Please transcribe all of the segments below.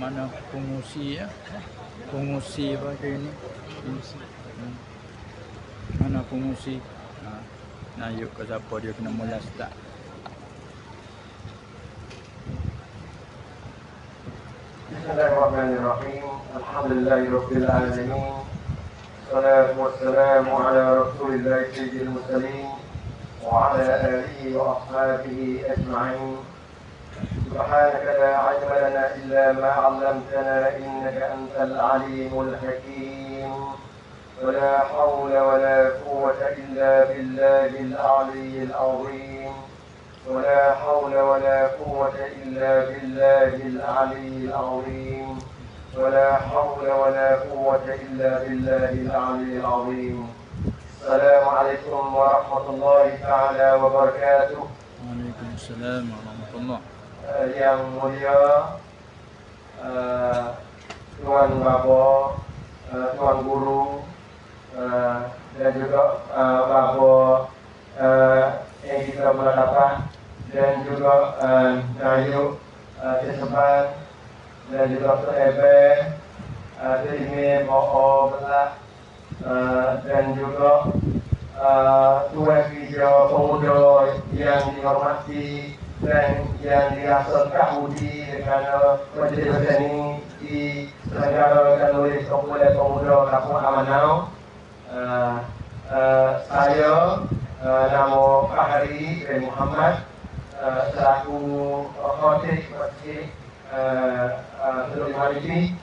mana pengusi ya? Pengusi apa dia ni? Pengusi. Mana pengusi? Nah, yuk ke siapa dia kena mula start. Bismillahirrahmanirrahim. Alhamdulillahirabbil alamin. Wassalatu wassalamu ala Rasulillah sayyidil mursalin wa ala alihi wa ashabihi ajma'in. Subhanaka la 'ilma lana illa ma 'allamtana innaka antal alimul hakim. Wa la hawla wa la quwwata illa billahil 'aliyyil 'azim. ولا حول ولا قوة إلا بالله العلي العظيم ولا حول ولا قوة إلا بالله العلي العظيم. السلام عليكم ورحمة الله تعالى وبركاته. Waalaikumsalam warahmatullah. Yang mulia Tuan Bapa, Tuan Guru, dan juga Bapa yang kita berhadapan, dan juga Nayuk Seseban, dan juga Dr. Ebe, Terime Bo'o Belak, dan juga Tuan Hijau Pemuda yang dihormati dan yang dirasa kahudi dengan majlis ini diselenggarakan oleh Kumpulan Pemuda Kampung Amanau. Saya nama Fahri bin Muhammad, selaku khotib Masjid Teluk Maliki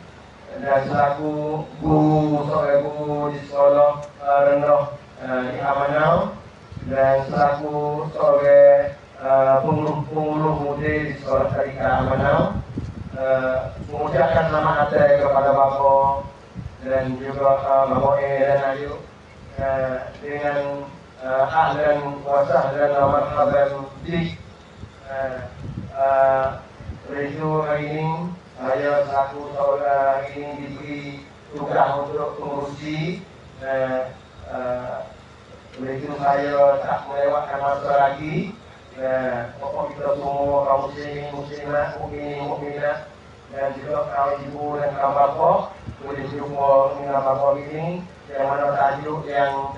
dan selaku guru seorang guru di sekolah rendah di Amanau, dan selaku seorang penguruh muda di sekolah tadika Amanau. Mengucapkan selamat datang kepada Bapa dan juga Bapa dan Ayub dengan ahlan wa sahlan wa marhaban bik. Resu hari ini saya selaku seorang ini diberi tugas untuk mengurusi. Resu saya tak melewatkan masa lagi. Pokok kita semua kaum muslimin, muslimat, mukminin, mukminat, dan juga kaum ibu dan kaum bapa boleh jumpa dengan bapa ini, yang mana tajuk yang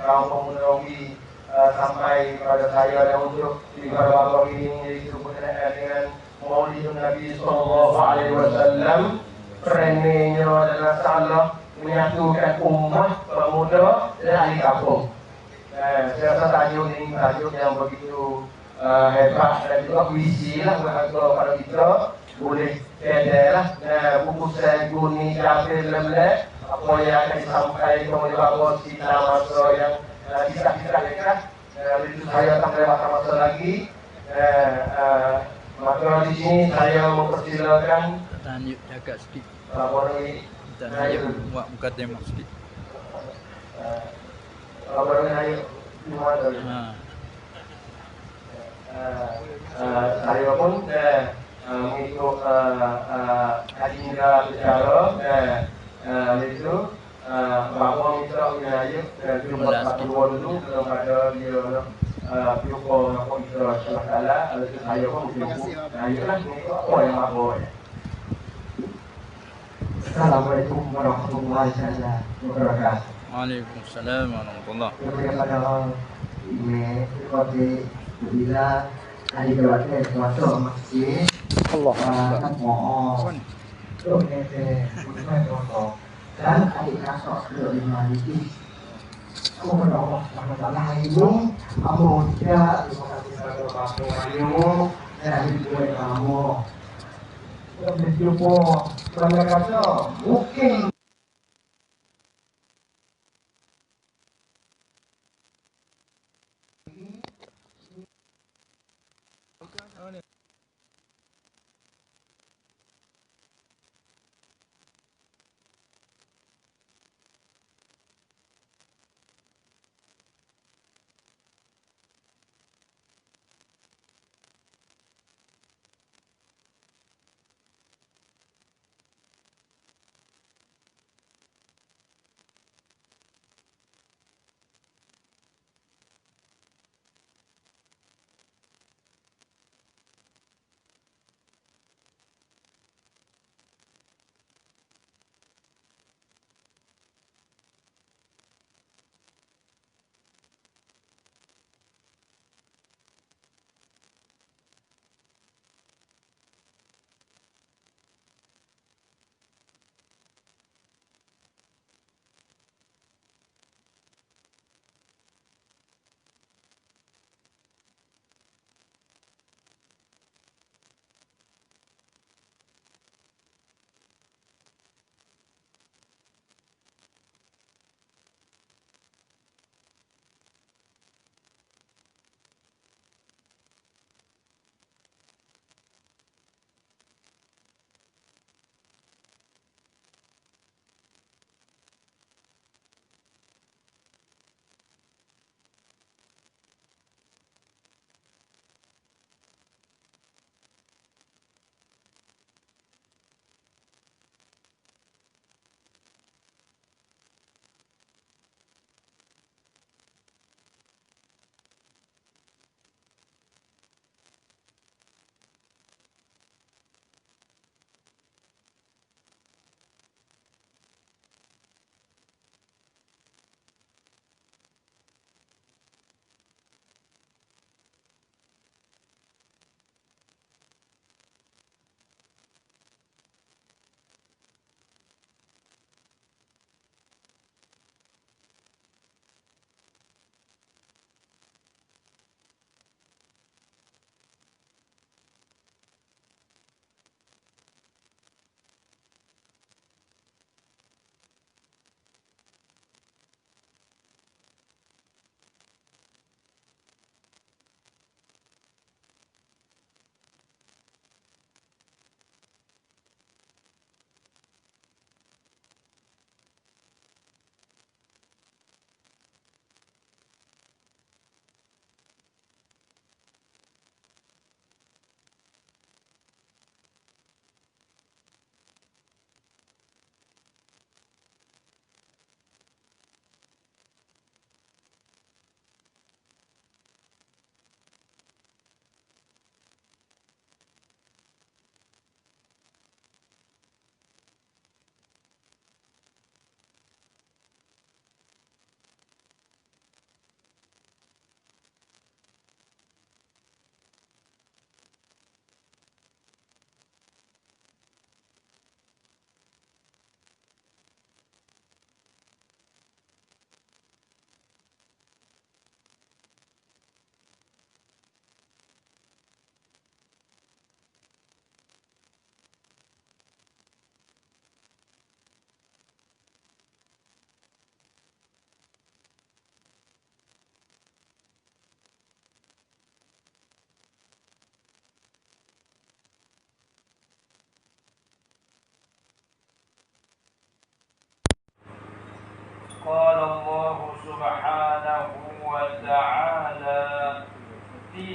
kaum pemuda ini sampai kepada saya, dan untuk kepada bapa ini disebut dengan Maulidun Nabi Sallallahu Alaihi Wasallam. Premennya adalah salah menyatukan umat pemuda dan ahli kampung. Saya rasa tajuk ini tajuk yang begitu hebat, dan juga puisi lah kepada kita. Boleh kedalah buku saya Guni Jafir Lemlek apa yang akan disampaikan oleh Bapak kita masa yang kisah-kisah dekat. Itu saya tak lewatkan masa lagi. Maka di sini saya mempersilakan Tanya jaga sikit. Bapak ini Tanya buat muka tembak sikit. Bapak ini ayo semua dari saya pun mengikut agenda bicara itu bahawa mitra wilayah jumpa satu dua dulu belum ada dia jumpa apa kita salah itu saya pun jumpa ayolah mengikut apa yang bahawa. Assalamualaikum warahmatullahi wabarakatuh. Waalaikumsalam warahmatullah. Kepada ini seperti bila hari keluarga suatu masjid Allah tak mohon dan adik kasut ke lima ini. Aku berdoa Allah ibu, kamu tidak terima kasih kepada bapak ibu dan ibu kamu. Berjumpa pada kata mungkin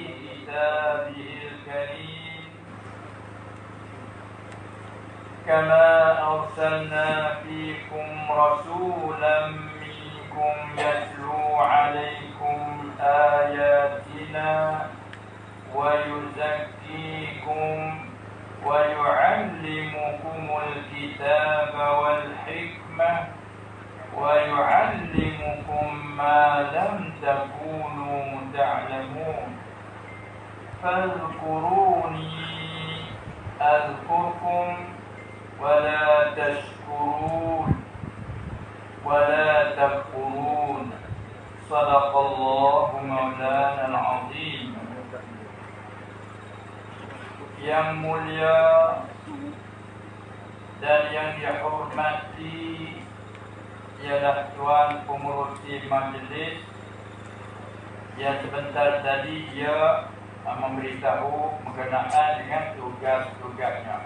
كتابه الكريم كما أرسلنا فيكم رسولا منكم يتلو عليكم آياتنا ويزكيكم ويعلمكم الكتاب والحكمة ويعلمكم ما لم تكونوا تعلمون فاذكروني أذكركم ولا تشكرون ولا تكفرون صدق الله مولانا العظيم. Yang mulia dan yang dihormati ialah Tuan Pengerusi Majlis yang sebentar tadi dia memberitahu berkenaan dengan tugas-tugasnya,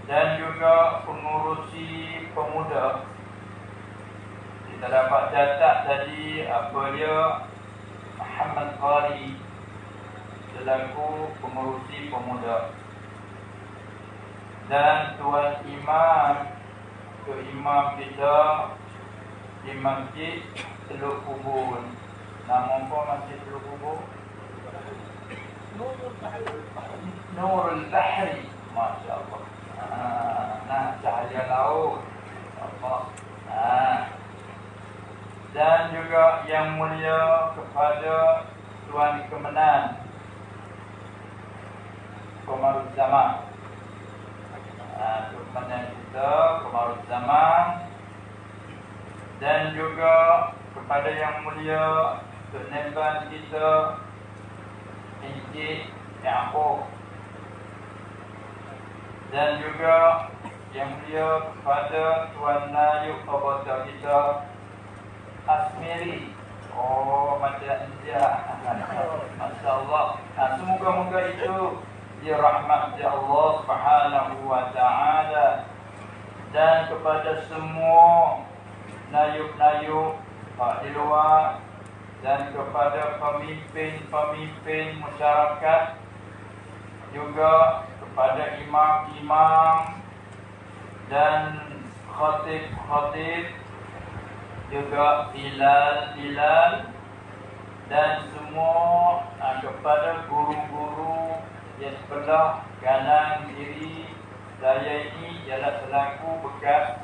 dan juga Pengerusi Pemuda. Kita dapat catat tadi apa dia, Muhammad Qari selaku Pengerusi Pemuda, dan Tuan Imam Imam kita di Masjid Teluk Kubur. Nama apa Masjid Teluk Kubur? Nurul Bahri. Masya Allah. Nah, cahaya laut. Allah. Dan juga yang mulia kepada Tuan Kemenang Komaruzzaman. Kemenang kita Komaruzzaman, dan juga kepada yang mulia Tuan Neban kita Encik Yaakob, dan juga yang mulia kepada Tuan Nayub Abota kita Asmiri. Oh, macam dia. Masya Allah. Semoga-moga itu dirahmati Allah Subhanahu wa ta'ala, dan kepada semua nayub-nayub di luar, dan kepada pemimpin-pemimpin masyarakat, juga kepada imam-imam dan khatib-khatib, juga bilal, dan semua kepada guru-guru yang sebelah kanan kiri saya ini ialah selaku bekas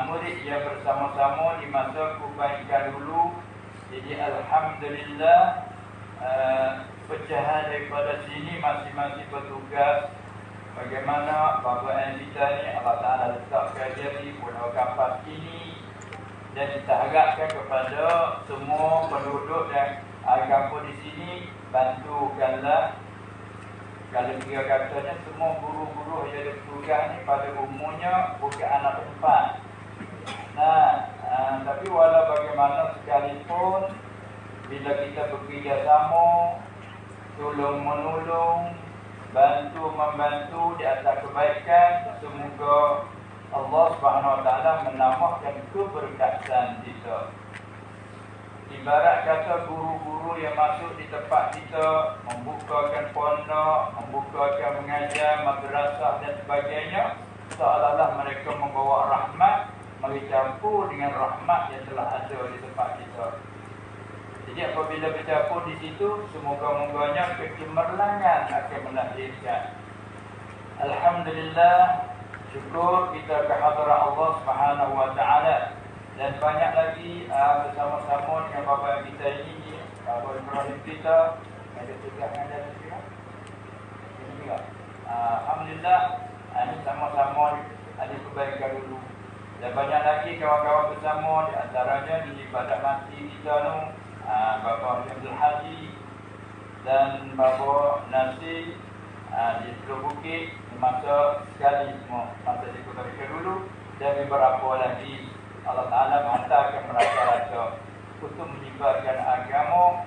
murid yang bersama-sama di masa kebaikan dulu. Jadi alhamdulillah, pecahan daripada sini masing-masing bertugas bagaimana bapak kita ni Allah Ta'ala letakkan dia di Pulau Kapas ini, dan kita harapkan kepada semua penduduk dan kampung di sini bantukanlah. Kalau dia katanya semua guru-guru yang ada tugas ni pada umumnya bukan anak tempat. Tapi walau bagaimana sekalipun, bila kita bekerjasama, tolong-menolong, bantu-membantu di atas kebaikan, semoga Allah Subhanahu Wa Taala menambahkan keberkatan kita. Ibarat kata guru-guru yang masuk di tempat kita, membukakan pondok, membukakan mengajar, madrasah dan sebagainya, seolah-olah mereka membawa rahmat, bercampur dengan rahmat yang telah ada di tempat kita. Jadi apabila bercampur di situ, semoga-moganya kecemerlangan akan melahirkan. Alhamdulillah, syukur kita kehadrat Allah Subhanahu Wa Taala. Dan banyak lagi bersama-sama dengan bapa kita ini, bapa Ibrahim kita, ada juga mengajar juga. Alhamdulillah, ini sama-sama ada kebaikan dulu. Dan banyak lagi kawan-kawan bersama, di antaranya di ibadat mati kita tu, bapa Abdul Haji dan bapa Nasir di Teluk Bukit, masa sekali semua, masa di kota dulu, dan beberapa lagi. Allah Ta'ala menghantarkan mereka-rata untuk menyebarkan agama.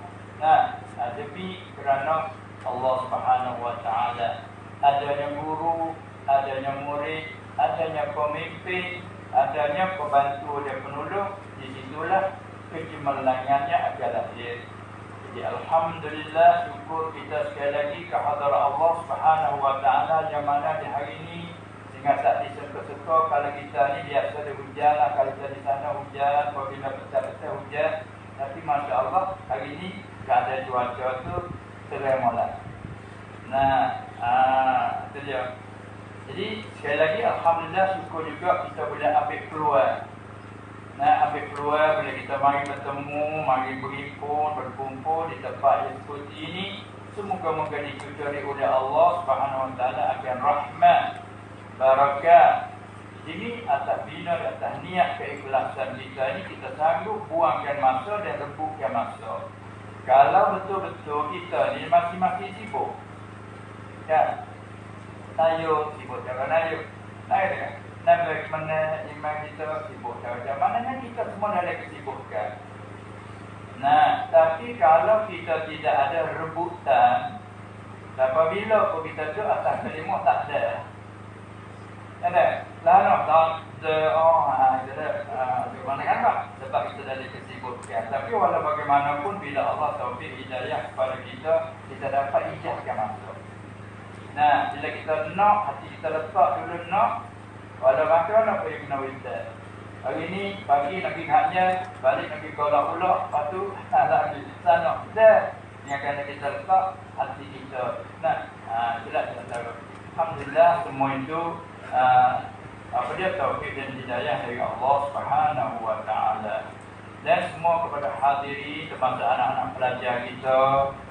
Demi kerana Allah Subhanahu Wa Ta'ala, adanya guru, adanya murid, adanya pemimpin, adanya pembantu dan penolong, di situlah kecemerlangannya akan lahir. Jadi Jadi alhamdulillah, syukur kita sekali lagi kehadrat Allah Subhanahu wa taala yang mana di hari ini dengan tak disangka-sangka kalau kita ni biasa ada hujan lah, kalau kita di sana hujan, apabila pecah-pecah hujan, tapi masya-Allah hari ini keadaan cuaca tu cerah malam. Nah, itu dia. Jadi sekali lagi alhamdulillah, syukur juga kita boleh ambil peluang. Nah, ambil peluang bila kita mari bertemu, mari berhimpun, berkumpul di tempat yang seperti ini. Semoga-moga dicuri oleh Allah Subhanahu wa taala akan rahmat, barakah. Ini atas bina dan atas niat keikhlasan kita ini, kita sanggup buangkan masa dan rebutkan masa. Kalau betul-betul kita ni masing-masing sibuk, kan? Ayo sibuk jangan ayo. Naik kan? Nak bagaimana iman kita sibuk macam mana kita semua dalam kesibukan. Nah, tapi kalau kita tidak ada rebutan, apabila kita tu atas kelima tak ada. Ada. Lalu mana kan tak? Sebab kita dalam kesibukan. Tapi walau bagaimanapun bila Allah taufik hidayah kepada kita, kita dapat ijazah masuk. Nah, bila kita nak, hati kita letak dulu nak. Walau makan apa yang kena winter. Hari ni pagi nak pergi hajat, balik nak pergi golak-ulak, lepas tu nak pergi sana. Dah, ni akan kita letak hati kita. Nah, itulah kita tahu. Alhamdulillah semua itu apa dia taufik dan hidayah dari Allah Subhanahu wa taala. Dan semua kepada hadirin, termasuk anak-anak pelajar kita,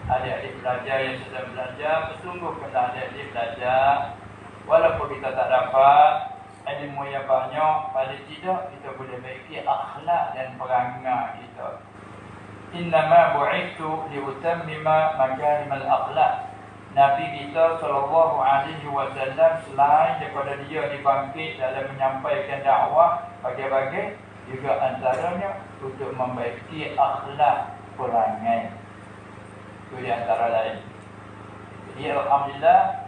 adik-adik pelajar yang sedang belajar, bersungguh kepada adik-adik belajar. Walaupun kita tak dapat ilmu yang banyak, paling tidak kita boleh baiki akhlak dan perangai kita. Innama bu'ithu liutammima makarimal akhlak. Nabi kita sallallahu alaihi wasallam selain daripada dia dibangkit dalam menyampaikan dakwah bagi-bagi, juga antaranya untuk membaiki akhlak perangai. Itu di antara lain. Jadi alhamdulillah,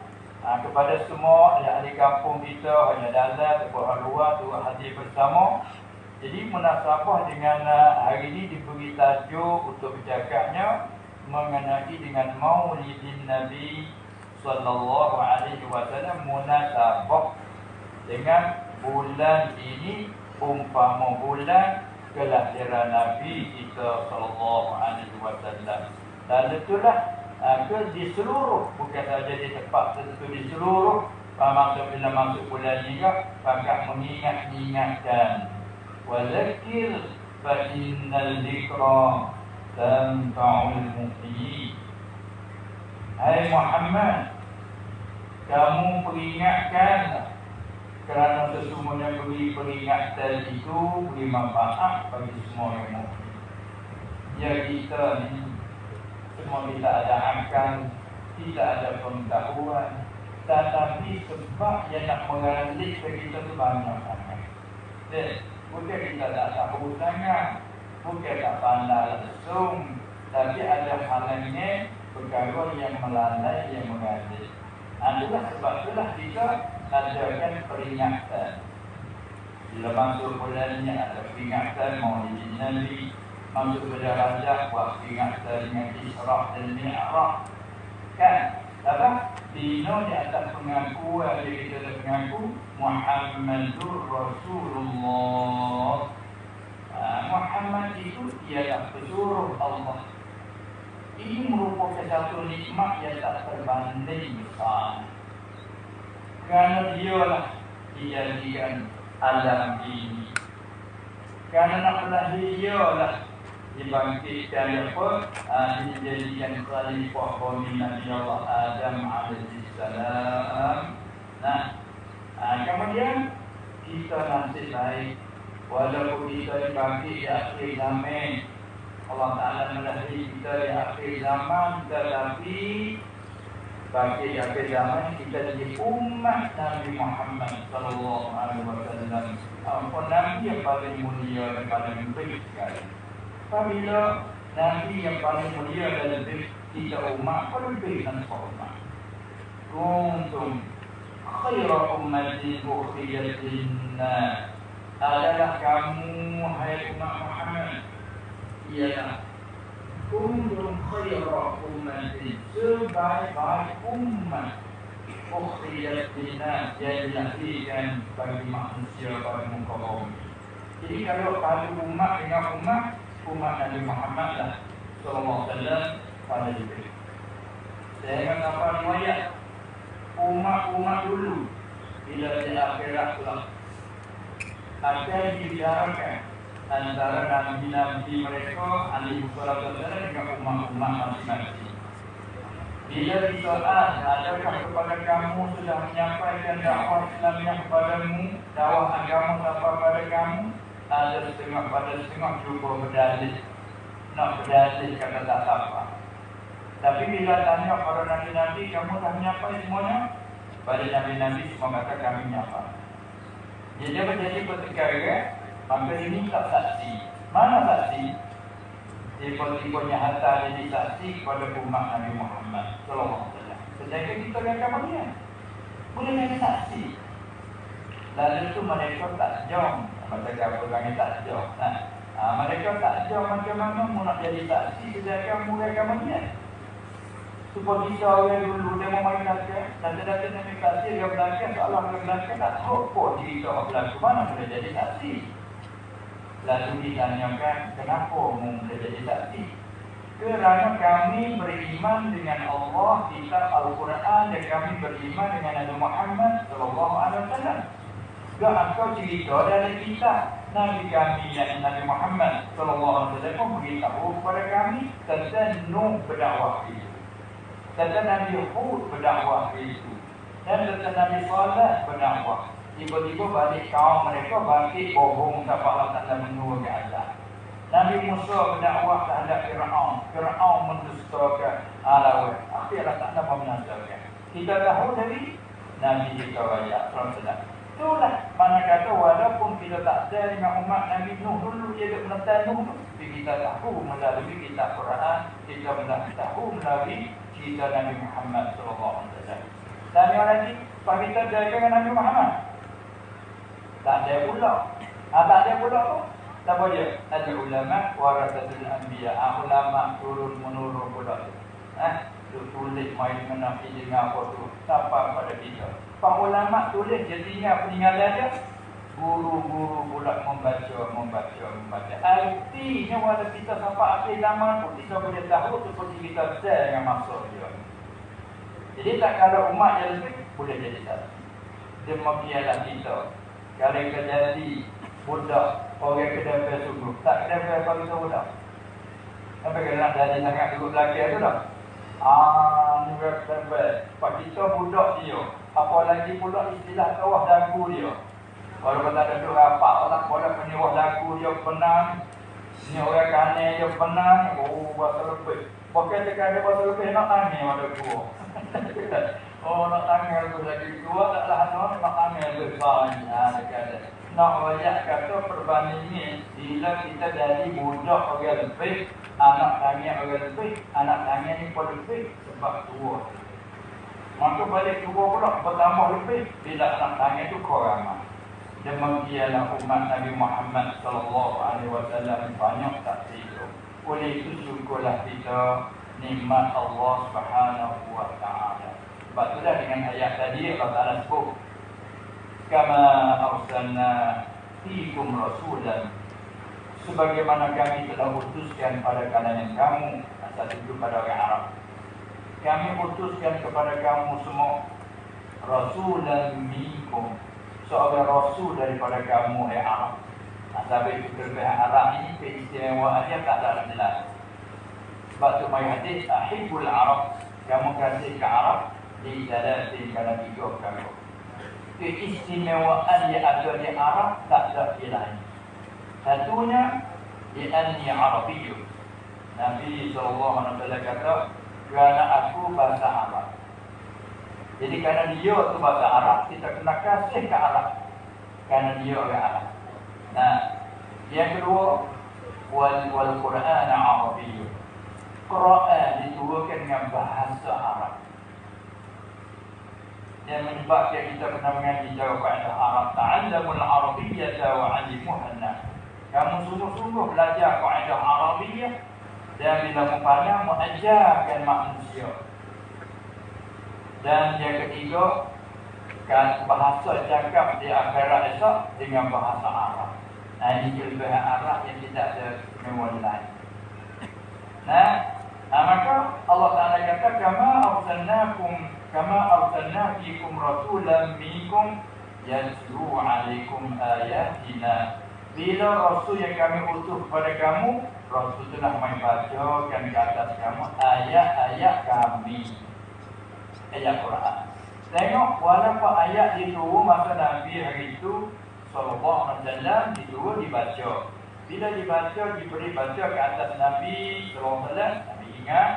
kepada semua ahli kampung kita, hanya dalam ataupun luar tu hadir bersama. Jadi munasabah dengan hari ini diberi tajuk untuk bercakapnya mengenai dengan Maulidin Nabi sallallahu alaihi wasallam, munasabah dengan bulan ini umpama bulan kelahiran Nabi kita sallallahu alaihi wasallam. Dan itulah di seluruh, bukan saja di tempat tertentu, di seluruh bila masuk bulan juga, maka mengingatkan wazakir fa innal dzikra tanfa'ul mu'minin. Hai Muhammad, kamu peringatkan, kerana sesungguhnya beri peringatan itu beri manfaat bagi semua yang mukmin. Ya, kita ni semua tidak ada akal, tidak ada pengetahuan, tetapi sebab yang nak mengalir ke kita tu banyak sangat. Bukan kita tak tahu sangat, bukan tak pandai langsung, tapi ada halangnya perkara yang melalai, yang mengalir. Itulah sebab itulah kita adakan peringatan. Bila masuk bulan ni ada peringatan Maulidin Nabi. Masuk pada Rajab buat peringatan dengan Isra' dan Mi'raj. Kan? Apa? Dino di atas pengakuan dia, kita ada mengaku Muhammadur Rasulullah. Muhammad itu ialah pesuruh Allah. Ini merupakan satu nikmat yang tak terbanding besar. Kerana dialah dijadikan alam ini. Kerana nak lahir dialah dibangkitkan apa? Dijadikan khalifah bani Nabi Allah Adam alaihi salam. Nah, kemudian kita nasib baik, walaupun kita dibangkit di akhir zaman, Allah Ta'ala melahirkan kita di akhir zaman, tetapi bagi di akhir zaman kita jadi umat Nabi Muhammad sallallahu alaihi wasallam. Apa Nabi yang paling mulia dan paling baik sekali. Apabila Nabi yang paling mulia dan lebih kita umat, paling baik dan umat. Kuntum khaira ummatin ukhrijat lin-nas. Adalah kamu hai umat Muhammad, ialah kuntum khaira ummatin, sebaik-baik umat ukhrijat linnas, yang dilahirkan bagi manusia pada muka bumi. Jadi kalau umat dengan umat Nabi Muhammad lah sallallahu alaihi wasallam pada diri. Saya akan dapat riwayat umat dulu bila di akhirat kelak akan dibicarakan antara nabi-nabi mereka alaihi salatu wasallam dengan umat-umat masing-masing. Bila disoal, adakah kepada kamu sudah menyampaikan dakwah Islamnya kepadamu, dakwah agama sampai pada kamu? Ada setengah cuba berdalil, nak berdalil kata tak apa. Tapi bila tanya para nabi-nabi, kamu dah menyampaikan semuanya? Pada nabi-nabi semua kata kami nyapa. Jadi menjadi perkara, maka ini tak saksi. Mana saksi? Tiba-tibanya hantar jadi saksi kepada umat Nabi Muhammad sallallahu alaihi wasallam. Sedangkan kita akan dia boleh jadi saksi. Lalu itu mereka tak jom. Mereka orang tak jom. Mereka tak jom macam mana mau nak jadi saksi sedangkan mulai dia. Supaya kita orang dulu dia mau main belakang. Dan datang Nabi saksi dia belakang soalan belakang tak tahu cerita belakang mana boleh jadi saksi. Lalu ditanyakan, kenapa boleh jadi saksi? Kerana kami beriman dengan Allah, kitab Al-Quran, dan kami beriman dengan Nabi Muhammad sallallahu alaihi wasallam. Gak engkau cerita dari kitab Nabi kami yang Nabi Muhammad sallallahu alaihi wasallam beritahu kepada kami tentang Nuh berdakwah itu, tentang Nabi Hud berdakwah itu, dan tentang Nabi Saleh berdakwah. Tiba-tiba balik kaum mereka bangkit bohong sampai Allah Ta'ala menurunkan azab. Nabi Musa berdakwah terhadap Fir'aun. Fir'aun mendustakan Alawi. Akhirnya Allah Ta'ala membinasakan. Kita tahu dari Nabi kita raya Rasulullah. Itulah mana kata walaupun kita tak ada dengan umat Nabi Nuh dulu dia ada menentang Nuh, tapi kita tahu melalui kitab Quran, kita tahu melalui cerita Nabi Muhammad SAW. Tanya lagi, apa kita jaga dengan Nabi Muhammad? Tak ada pula. Tak ada pula tu. Tak boleh. Ada ulama warasatul anbiya. Ulama turun menurun pula tu. Tulis main menafi dengan apa tu. Sampai pada kita. Pak ulama tulis dia tinggal peninggalan dia. Guru-guru pula membaca. Artinya walau kita sampai akhir zaman pun kita boleh tahu seperti kita share dengan maksud dia. Jadi tak kalau umat yang lebih boleh jadi satu. Demikianlah kita. Kalau kita jadi budak, orang kedai sungguh. Tak kedai apa kita budak. Sampai kita nak jadi sangat duduk belakang tu dah. Ni kedai. Pak kita budak dia. Apalagi pula istilah kawah dagu dia. Kalau kita duduk rapat, orang boleh penyewah dagu dia penang. Ni orang kanan dia penang. Bahasa lebih. Bukan tekan ada bahasa lebih nak tanya pada gua. Nak tanya lebih lagi dua taklah nak tanya lebih banyak. Nak banyak kata perbandingan bila kita dari budak orang lebih, anak tanya orang lebih, anak tanya ni pun lebih sebab tua. Maka balik tua pula bertambah lebih bila anak tanya tu kurang. Demikianlah umat Nabi Muhammad sallallahu alaihi wasallam banyak saksi itu. Oleh itu syukurlah kita nikmat Allah Subhanahu wa taala. Sebab itulah dengan ayat tadi Allah Ta'ala sebut kama arsalna fiikum rasulan, sebagaimana kami telah utuskan pada kalangan kamu. Asal itu pada orang Arab, kami utuskan kepada kamu semua rasulan minkum, seorang rasul daripada kamu Arab. Asal itu kelebihan Arab ini keistimewaannya tak ada jelas. Sebab tu mai hadis ahibbul Arab, kamu kasih ke Arab di salatin kana 3 perkara. Keistimewaan yang ada di Arab tak ada di lain. Satunya li'anni Arabiyyun. Nabi SAW kata kerana aku bahasa Arab. Jadi kerana dia tu bahasa Arab, kita kena kasih ke Arab. Kerana dia orang Arab. Nah, yang kedua wal Quran Arabiyyun. Quran diturunkan dengan bahasa Arab. Yang menyebabkan kita kena mengaji cara kaedah Arab. Ta'allamul Arabiyyata wa 'allimuha an-nas. Kamu sungguh-sungguh belajar kaedah Arabiyyah Dan bila mufana mengajarkan manusia. Dan yang ketiga, kan bahasa cakap di akhirat esok dengan bahasa Arab. Nah, ini kelebihan Arab yang tidak ada memori lain. Maka Allah Ta'ala kata kama arsalna fikum rasulan minkum yatlu 'alaikum ayatina. Bila rasul yang kami utus kepada kamu, rasul telah membacakan ke atas kamu ayat-ayat kami. Ayat Quran. Tengok, walaupun ayat diturun masa Nabi hari itu sallallahu alaihi wasallam diturun dibaca. Bila dibaca, diberi baca ke atas Nabi sallallahu alaihi wasallam, Nabi ingat,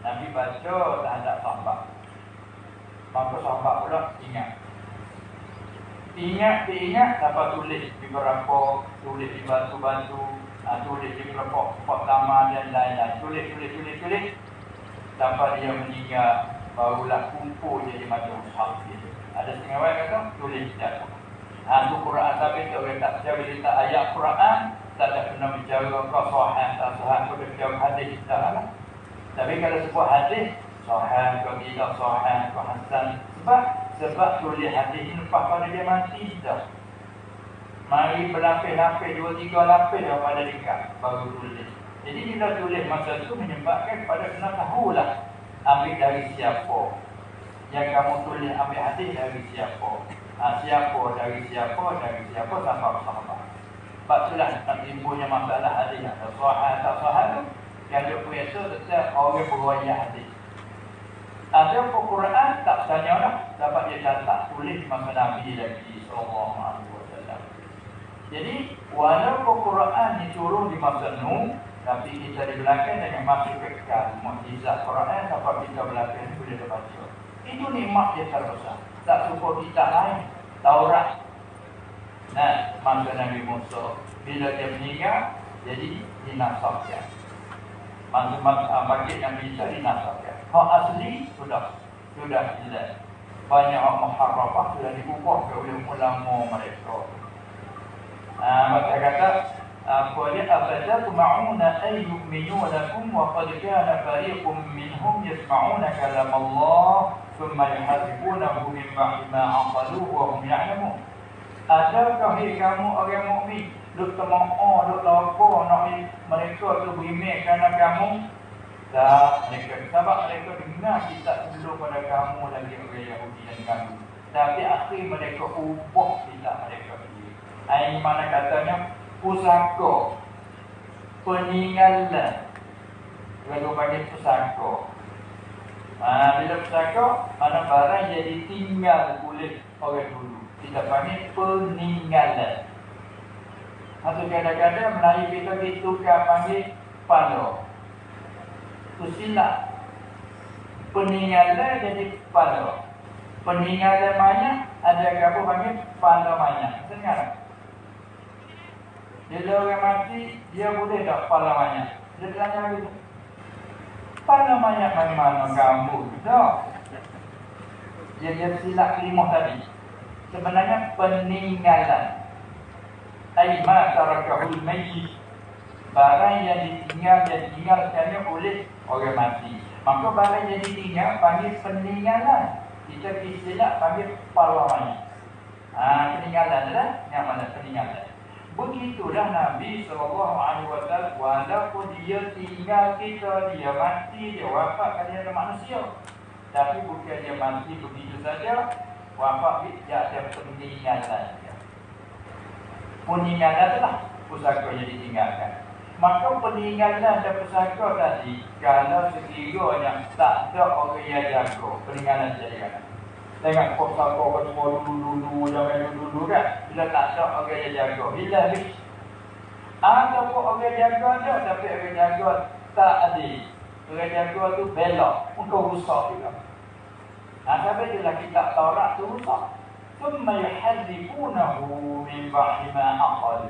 Nabi baca terhadap sahabat. Maka sahabat pula ingat. Diingat, dapat tulis di beberapa, tulis di batu-batu, tulis di beberapa taman dan lain-lain. Tulis. Sampai dia meninggal, barulah kumpul jadi macam ushab gitu. Ada setengah orang kata, tulis jatuh. Itu Quran tapi orang tak percaya bila tak ayat Quran, tak ada pernah bicara kesahihan, tak sahih, kau bicara hadis, tak lah. Tapi kalau sebuah hadis, sahih, kau tidak sahih, kau hasan. Sebab tulis hadis ini lepas pada dia mati dah. Mari berlapis-lapis, 2-3 lapis daripada dekat, baru tulis. Jadi bila tulis masa itu menyebabkan kepada kena tahulah ambil dari siapa. Yang kamu tulis ambil hadis dari siapa. Siapa dari siapa sampai sahabat. Sebab itulah nak timbulnya masalah hadis. Sahih tak sahih tu, yang dia puasa tetap orang berwayah hadis. Ada Quran tak tanya lah, dapat dia catat tulis masa Nabi lagi sallallahu alaihi wasallam. Jadi walaupun Quran diturun di masa Nuh, tapi kita di belakang dengan masih kekal mukjizat Quran sampai kita belakang boleh dibaca. Itu nikmat dia terbesar. Tak cukup kita lain Taurat. Masa Nabi Musa bila dia meninggal, jadi dinasabkan. Bagi Nabi Isa dinasabkan. Hak asli sudah hilang. Banyak muharrafah sudah diubah oleh ulama mereka. Maka kata أفتطمعون أن يؤمنوا لكم وقد كان فريق منهم يسمعون كلام الله ثم يحرفونه من بعد ما عقلوه وهم يعلمون. Adakah kamu orang mukmin duk temoh duk lapor nak mereka tu beriman kerana kamu? Tak, mereka dengar kitab sebelum pada kamu lagi orang Yahudi dan kamu. Tapi akhir mereka ubah kitab mereka sendiri. Ini mana katanya pusaka peninggalan. Lalu panggil pusaka. Bila pusaka, mana barang yang ditinggal oleh orang dulu, kita panggil peninggalan. Atau kadang-kadang Melayu kita ditukar panggil pala. Itu silap. Peninggalan jadi pala. Peninggalan banyak, ada apa panggil pala banyak. Dengar? Bila orang mati, dia boleh tak pala banyak? Dia tanya begitu. Pala banyak mana kamu? Tak. Dia silap kelimah tadi. Sebenarnya peninggalan. Aima tarakahul mayyit. Barang yang ditinggalkannya oleh orang mati. Maka barang yang ditinggal panggil peninggalan. Kita silap panggil pala banyak. Peninggalan adalah yang mana peninggalan. Begitulah Nabi SAW, walaupun dia tinggal kita, dia mati, dia wafat kerana dia manusia. Tapi bukan dia mati begitu saja, wafat dia ada peninggalan. Peninggalan adalah pusaka yang ditinggalkan. Maka peninggalan dan pusaka tadi, kalau sekiranya tak ada orang yang jaga, peninggalan jadi kan. Tengok pusaka semua dulu zaman dulu kan. Bila tak ada orang yang jaga, bila habis. Ataupun orang jaga ada, tapi orang jaga tak ada. Orang jaga tu belok, engkau rusak juga. Sampai itulah kitab Taurat tu rusak. Thumma yuhaddifunahu min ba'di ma aqal.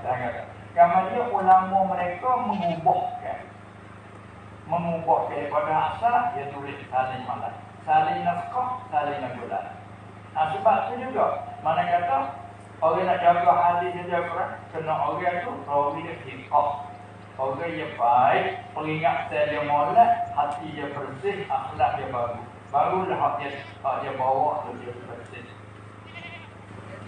Kemudian ulama mereka mengubahkan daripada asal, dia tulis saling malah. Saling nafkah, saling nabulan. Sebab tu juga, mana kata orang nak jaga hadis dia Quran, kena orang tu rawi dia thiqah. Orang yang baik, peringatan dia molek, hati dia bersih, akhlak dia baru. Barulah hak dia bawa tu dia bersih.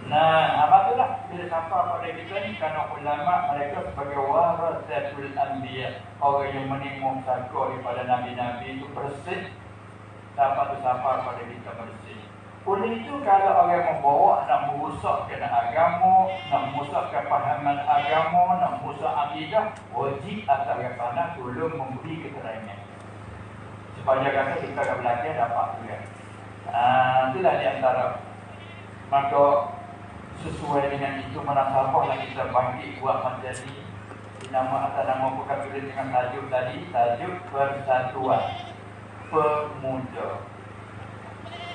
Nah, apa itulah bila sampai pada kita ni, kerana ulama mereka sebagai warasatul anbiya, orang yang menimung saka daripada nabi-nabi itu bersih, sampai pada kita bersih. Oleh itu kalau orang membawa nak merosakkan agama, nak merosakkan pahaman agama, nak merosak akidah, wajib atas yang pandang tolong memberi keterangan. Supaya kata kita akan belajar dapat juga. Itulah di antara. Maka sesuai dengan itu menasabahlah kita bangkit buat menjadi nama atas nama bukan tulis dengan tajuk tadi, tajuk Persatuan Pemuda.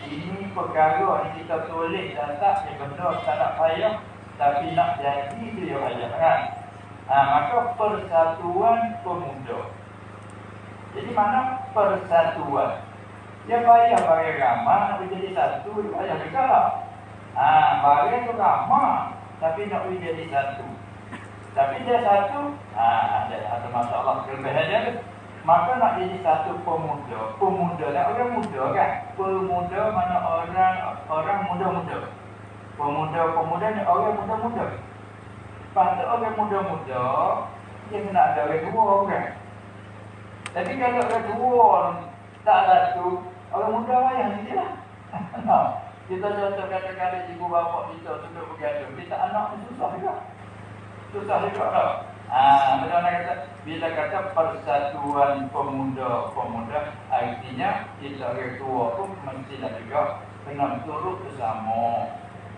Ini perkara yang kita tulis dan tak benar tak nak payah, tapi nak jadi itu yang payah kan. Maka Persatuan Pemuda. Jadi mana persatuan? Dia payah bagi ramah nak jadi satu, dia payah juga lah. Bagi tu ramah, tapi nak jadi satu. Tapi dia satu, ada masalah kelebihan dia. Maka nak jadi satu pemuda. Pemuda lah orang muda kan. Pemuda mana orang muda-muda. Pemuda ni orang muda-muda. Pada orang muda-muda, dia kena ada orang tua kan. Tapi kalau orang tua tak satu, orang muda payah dia lah. Kita contoh kadang-kadang ibu bapa kita sudah bergaduh. Kita anak ni susah juga. Susah juga tak? Betul nak kata, bila kata persatuan pemuda, artinya kita orang tua pun mestilah juga kena turut bersama.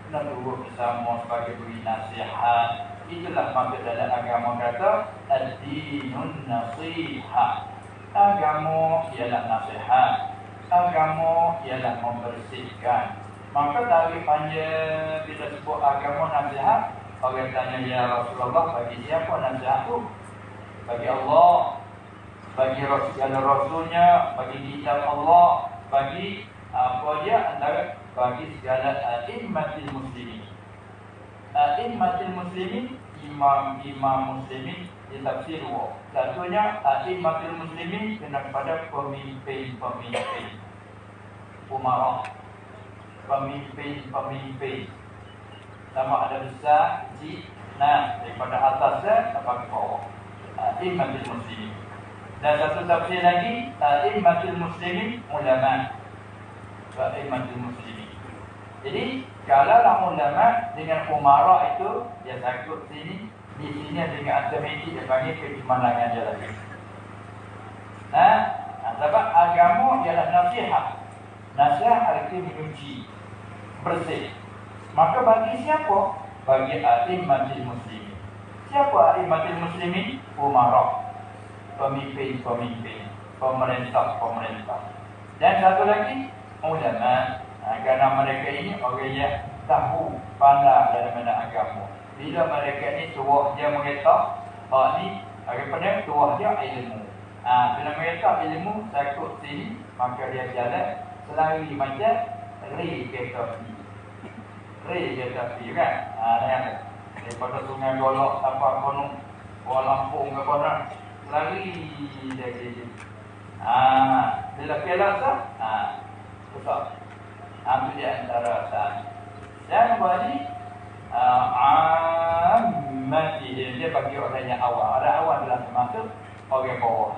Kena turut bersama sebagai beri nasihat. Itulah maksud dalam agama kata ad-dinun nasihah. Agama ialah nasihat. Agama ialah membersihkan. Maka tarikh panjang bila sebut agama nasihat, orang tanya ya Rasulullah, bagi siapa nasihat tu? Bagi Allah, bagi Rasulnya, bagi kitab Allah, bagi apa dia antara bagi segala a'immatil muslimin. A'immatil muslimin, imam muslimin ditafsir dua. Satunya a'immatil muslimin kena kepada pemimpin-pemimpin, umara, pemimpin. Sama ada besar, kecil, daripada atasnya sampai ke bawah. A'immatil muslimin. Dan satu tafsir lagi, a'immatil muslimin ulama. A'immatil muslimin. Jadi kalau ulama dengan umara itu dia takut sini, di sini dengan automatik dia panggil keimanan dia lagi. Sebab agama ialah nasihat. Nasihat arti menyuci, bersih. Maka bagi siapa? Bagi a'immatil muslimin. Siapa a'immatil muslimin? Umara, pemimpin, pemerintah. Dan satu lagi ulama. Kerana mereka ini orang yang tahu, pandai dalam agama. Bila mereka ini tuah dia mengata, ni daripada tuah dia ilmu. Bila mereka ilmu takut sini, maka dia jalan selari macam rel kereta api kan. Daripada Sungai Golok sampai Gunung Kuala Lampung ke mana, lari dia gitu. Bila kelasa, besar. Itu dia antara saat. Dan bagi ammatihim, dia bagi orang yang awal. Orang awal adalah termasuk orang bawah.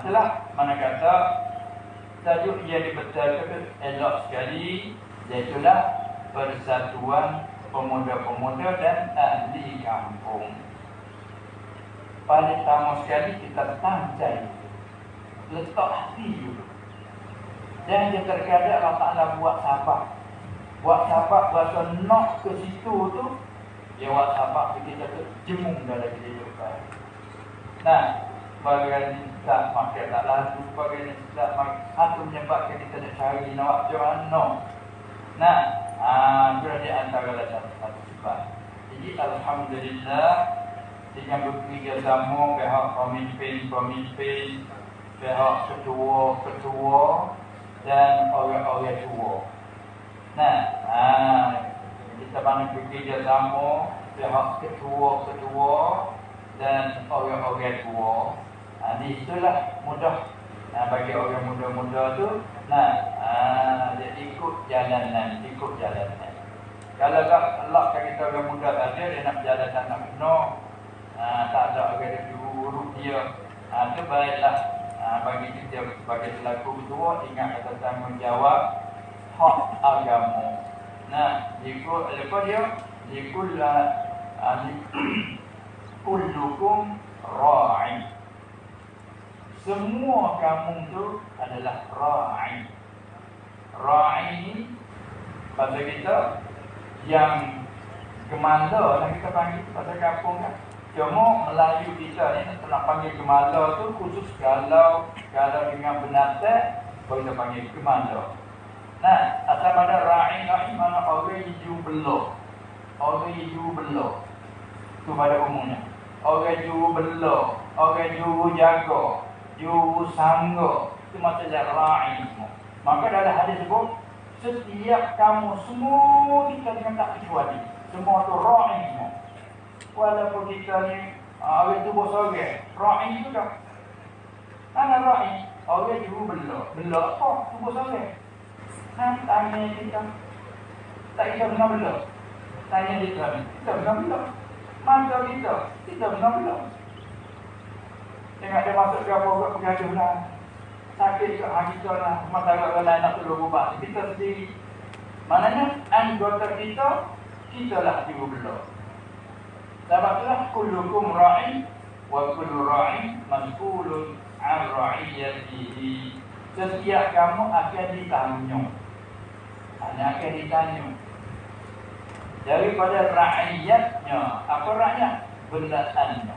Itulah mana kata tajuk yang dibetul-betul elok sekali, iaitulah persatuan pemuda-pemuda dan ahli kampung. Paling pertama sekali kita tangcai, letak hati dulu. Dan dia terkadang Allah Ta'ala buat sahabat berasa nak ke situ tu, dia buat sahabat kita terjemung dalam kehidupan. Bagian tak makan tak lalu, bagian tak makan, itu menyebabkan kita nak cari nak macam mana. Itu di antara satu sebab. Jadi alhamdulillah dengan bekerjasama pihak pemimpin, pihak ketua dan orang-orang tua. Kita banyak bekerjasama pihak ketua-ketua dan orang-orang tua. Di itulah mudah bagi orang muda-muda tu dia ikut jalanan. Kalau Allah kita orang muda ada dia nak berjalan tak nak benar, tak ada orang yang diurut dia, tu baiklah bagi kita sebagai selaku ketua ingat kata tanggungjawab hak agama. Ikut lepas dia kullukum ra'i. Semua kamu tu adalah ra'i. Ra'i ni bahasa kita yang gemala lah kita panggil bahasa kampung kan. Cuma Melayu kita ni nak panggil gemala tu khusus kalau dengan binatang baru kita panggil gemala. Asal pada ra'i mana orang hijau belah. Orang hijau belah tu pada umumnya. Orang juru belah, orang juru jaga, juru sangga, itu maksudnya ra'i semua. Maka dalam hadis sebut, setiap kamu semua kita dengan tak kecuali, semua tu ra'i semua. Walaupun kita ni orang tubuh sorang, ra'i juga. Mana ra'i? Orang juru belah. Belah apa? Tubuh sorang. Tanya kita. Tak kita benar belah. Tanya kita benar belah. Masa kita benar belah. Tengok dia masuk ke apa pengaduh lah. Sakit ke kita lah. Masyarakat orang lain nak tolong ubat. Kita sendiri. Maknanya anggota kita lah juru belah. Sebab itulah kullukum ra'i wa kullu ra'i mas'ulun an ra'iyatihi. Setiap kamu akan ditanya. Akan ditanya daripada rakyatnya. Apa rakyat? Bendaannya.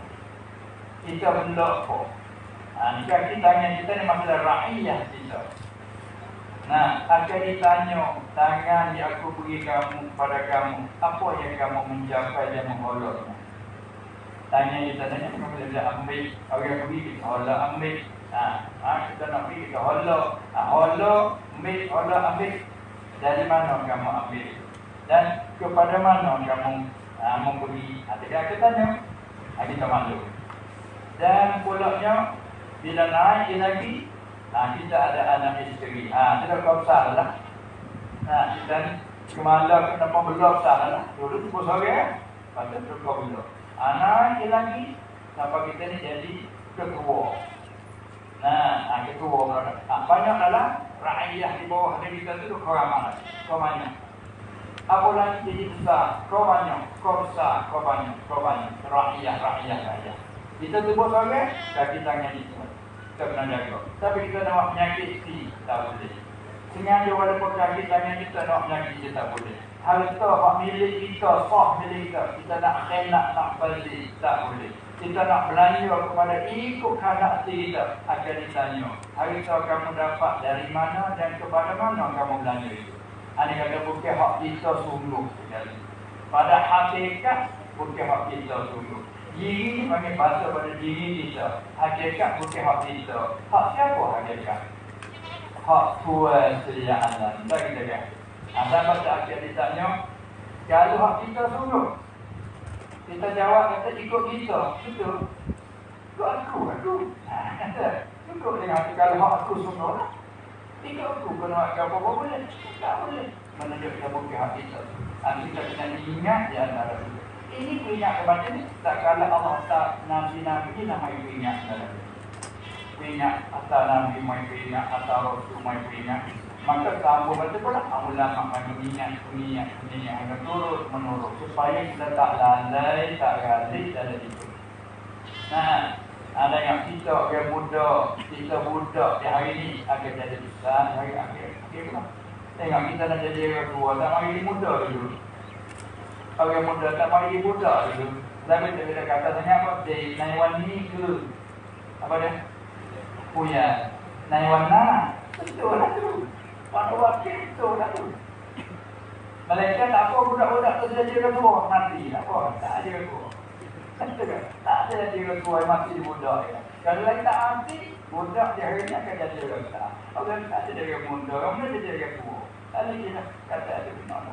Kita benda apa? Ni kaki tangan kita ni masalah rakyat kita. Akan ditanya tangan yang aku beri kamu pada kamu, apa yang kamu mencapai dan mengholoknya. Tanya kita tanya, kamu boleh ambil. Orang beri kita holok ambil. Kita nak beri kita holok. Holok ambil. Dari mana kamu ambil? Dan kepada mana kamu memberi? Kita tanya, kita malu. Dan pulaknya bila naik lagi, kita ada anak isteri. Kita kau besar lah. Kita ni kemala kenapa belum besar lah. Dulu tu sore, lepas tu kau belum. Anak lagi, sampai kita ni jadi ketua. Ketua. Banyak adalah rakyat di bawah dari kita tu kau ramai. Kau banyak. Apa lagi jadi besar? Kau banyak. Kau besar. Kau banyak. Rakyat. Kita tubuh sore, kaki tangan itu. Kita pernah jaga. Tapi kita nak penyakit tak boleh. Sengaja walaupun kaki tangan kita nak penyakit kita tak boleh. Harta hak milik kita, sah milik kita. Kita nak khenak, nak balik, tak boleh. Kita nak belanja kepada ikut kehendak kita, akan ditanya. Harta kamu dapat dari mana dan kepada mana kamu belanja itu. Ini kata bukan hak kita sungguh sekali. Pada hakikat bukan hak kita sungguh. Diri panggil bahasa pada diri kita. Hakikat bukan hak kita. Hak siapa hakikat? Hak Tuhan sedia alam. Tak kita kan? Sampai akhir ditanya, kalau hak kita sungguh, kita jawab kata ikut kita. Betul? Ikut aku. Cukup dengan hati kalau hak aku sungguh lah. Ikut aku kena apa boleh? Tak boleh. Menunjukkan bukan hak kita. Kita kena ingat di antara itu. Ini ingat kepada ini. Tak kala Allah tak Nabi-Nabi ini nama itu ingat dalam itu. Ingat asal Nabi mai ingat, asal Rasul mai ingat. Maka kamu baca pula ulama mengingat hingga turut menurut supaya kita tak lalai, tak galik dalam itu. Ada yang kita orang muda, kita budak di hari ini akan jadi besar hari akhir. Tengok kita nak jadi orang tua, tak mari muda dulu. Orang muda tak mari budak dulu. Tapi kita kata tanya apa? Naiwan ni ke? Apa dia? Punya Naiwan na. Betul lah tu. Waktu itu lah tu. Malaysia tak apa budak-budak tu jadi orang tua. Mati tak apa. Tak ada orang tua. Tak ada jadi orang tua yang mati di budak. Kalau lagi tak mati, budak di hari ini akan jadi orang tua. Orang tak jadi orang muda. Orang muda jadi orang tua. Lalu kita kata ada benar.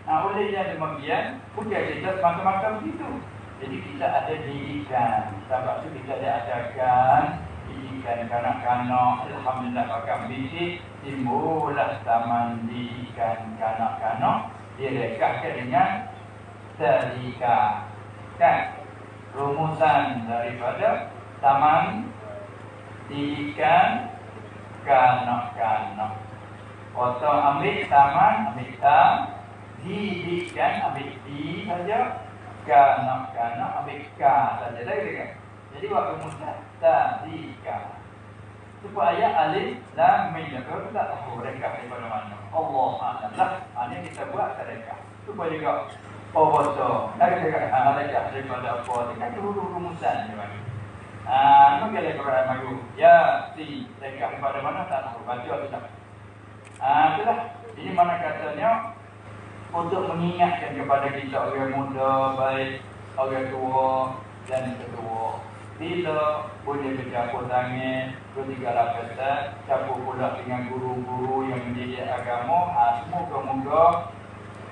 Oleh yang demikian, bukan kita semata-mata begitu. Jadi kita ada didikan. Sebab tu kita ada adakan didikan kanak-kanak. Alhamdulillah pakai bisik, timbullah taman didikan kanak-kanak. Direkahkan dengan tadika. Kan? Rumusan daripada taman didikan kanak-kanak. Atau ambil taman, ambil tam, didikan, ambil di saja, kanak-kanak, ambil ka saja. Kan? Jadi waktu mudah, tadika. Supaya alif, lam, mim. Kalau kita tak tahu mereka daripada mana. Allah A'lam. Ini kita buat mereka. Supaya juga, betul. Lagi dekat mereka daripada apa. Dekat dulu rumusan. Maka dia kepada mayu. Ya, si, mereka daripada mana tak tahu. Baca atau tak. Itulah. Ini mana katanya untuk mengingatkan kepada kita orang muda, baik orang tua dan ketua. Bila boleh bercampur tangan, bertiga lapisan, campur pula dengan guru-guru yang mendidik agama. Semoga-moga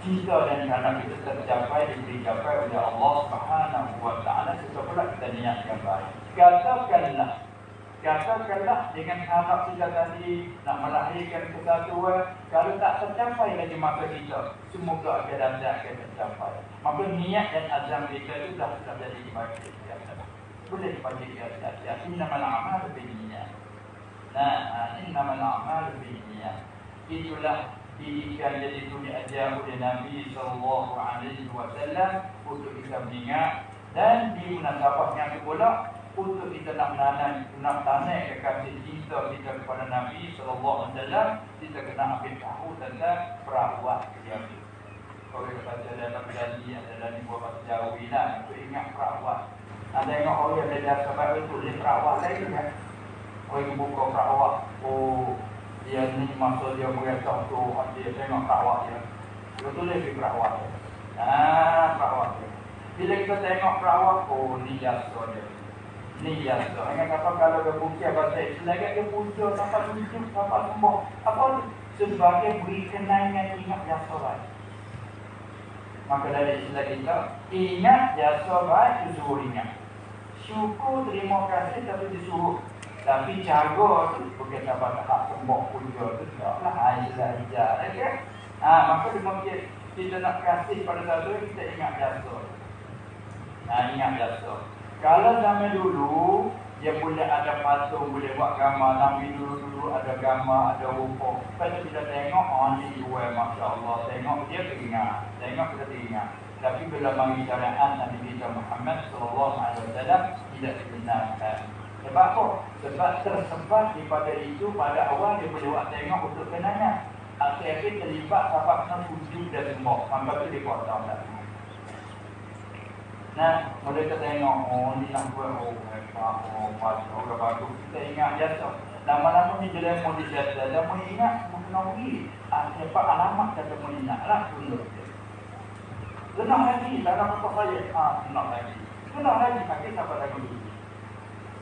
kita dan anak kita tercapai, diberi capai oleh Allah Subhanahu Wa Taala. Sesuatu pula kita niat yang baik. Katakanlah dengan harap kita tadi nak melahirkan kesatuan, kalau tak tercapai lagi masa kita, semoga akan datang tercapai. Maka niat dan azam kita itu dah jadi bagi kita. Boleh dipanggil kita. Innamal a'malu binniyat. Innamal a'malu binniyat. Itulah didikan jadi itu diajar oleh Nabi sallallahu alaihi wasallam untuk kita mengingat, dan di munasabahnya itu pula untuk kita nak tanam kekasih cinta kita kepada Nabi sallallahu alaihi wasallam, kita kena ambil tahu tentang perawat dia. Kalau kita baca dalam janji adalah di buah bahasa Jawi lah, untuk ingat perawat. Ada yang orang yang dah sebab itu dia perawat lagi kan. Orang buka perawat, dia ni masa dia beritahu tu, dia tengok perawat dia. Dia tulis di perawat dia. Perawat dia. Bila kita tengok perawat, ni jasa dia. Ni jasa. Ingat apa kalau dia bukit bahasa Islam, dia muncul, sampai tunjuk, sampai sembuh. Apa sebagai beri kenangan ingat jasa baik. Maka dari istilah kita, ingat jasa baik, disuruh ingat. Syukur, terima kasih, tapi disuruh. Tapi jaga tu, bukan dapat hak sembuh puja tu, taklah istilah hijab. Maka demikian, kita nak kasih pada satu, kita ingat jasa. Ingat jasa. Kalau zaman dulu, dia boleh ada patung, boleh buat gambar. Nabi dulu ada gambar, ada rupa. Lepas tu kita tengok, ni jual, Masya Allah. Tengok dia teringat. Tengok kita teringat. Tapi bila bagi syariat Nabi kita Muhammad SAW tidak dibenarkan. Sebab apa? Sebab tersebar daripada itu, pada awal dia boleh buat tengok untuk kenangan. Akhir-akhir terlibat sampai kena sujud dan sembah. Sampai tu dia potong tadi. Mereka tengok, ni nak buat, orang bagus. Kita ingat jasa. Lama-lama ni dia mau dijasa. Dia mau ingat, mau kena beri. Siapa alamat kata mau ingat lah. Kenal lagi, dalam apa saya? Kenal lagi. Kenal lagi, pakai siapa lagi dulu.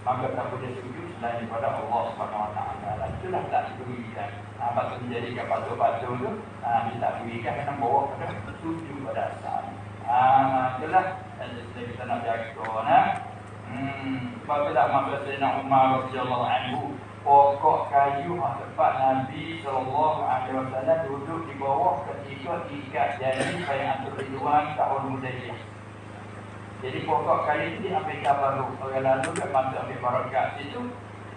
Maka tak boleh sujud selain daripada Allah SWT. Itulah tak diberikan. Maka menjadikan batu-batu tu, kita berikan, kena bawa pada sujud pada asal. Itulah kita nak jaga. Sebab itulah maka Sayyidina Umar radhiyallahu anhu, pokok kayu tempat Nabi SAW duduk di bawah ketika ikat janji Bai'atul Ridwan tahun Hudaybiyah. Jadi pokok kayu itu diambil tabaruk. Orang lalu kan masuk ambil barakat situ.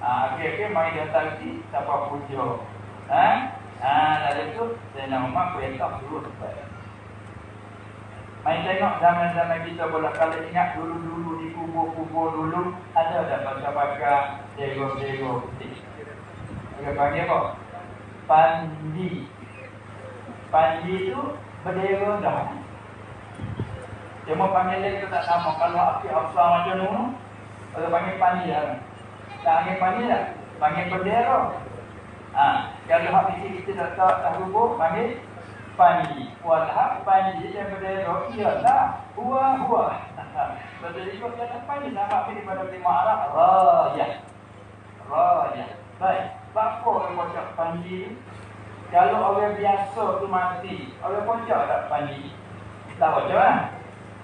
Akhir-akhir main datang si siapa puja. Lalu tu Sayyidina Umar perintah dulu tempat. Main tengok zaman-zaman kita bola kali ingat dulu-dulu di kubur-kubur dulu ada bakar-bakar dego-dego putih. Kita panggil apa? Pandi. Pandi itu berdera dah. Cuma panggil dia kita tak sama. Kalau api Hafsah macam tu, kita panggil pandi lah. Tak panggil pandi lah. Panggil berdera. Kalau hak isi kita tak kubur, panggil pandi. Walhaq pandi yang berdera ialah huwa. Betul juga kata pandi nama daripada lima Arab Rayah. Baik. Apa yang macam pandi? Kalau orang biasa tu mati, orang pocok tak pandi? Tak pocok lah.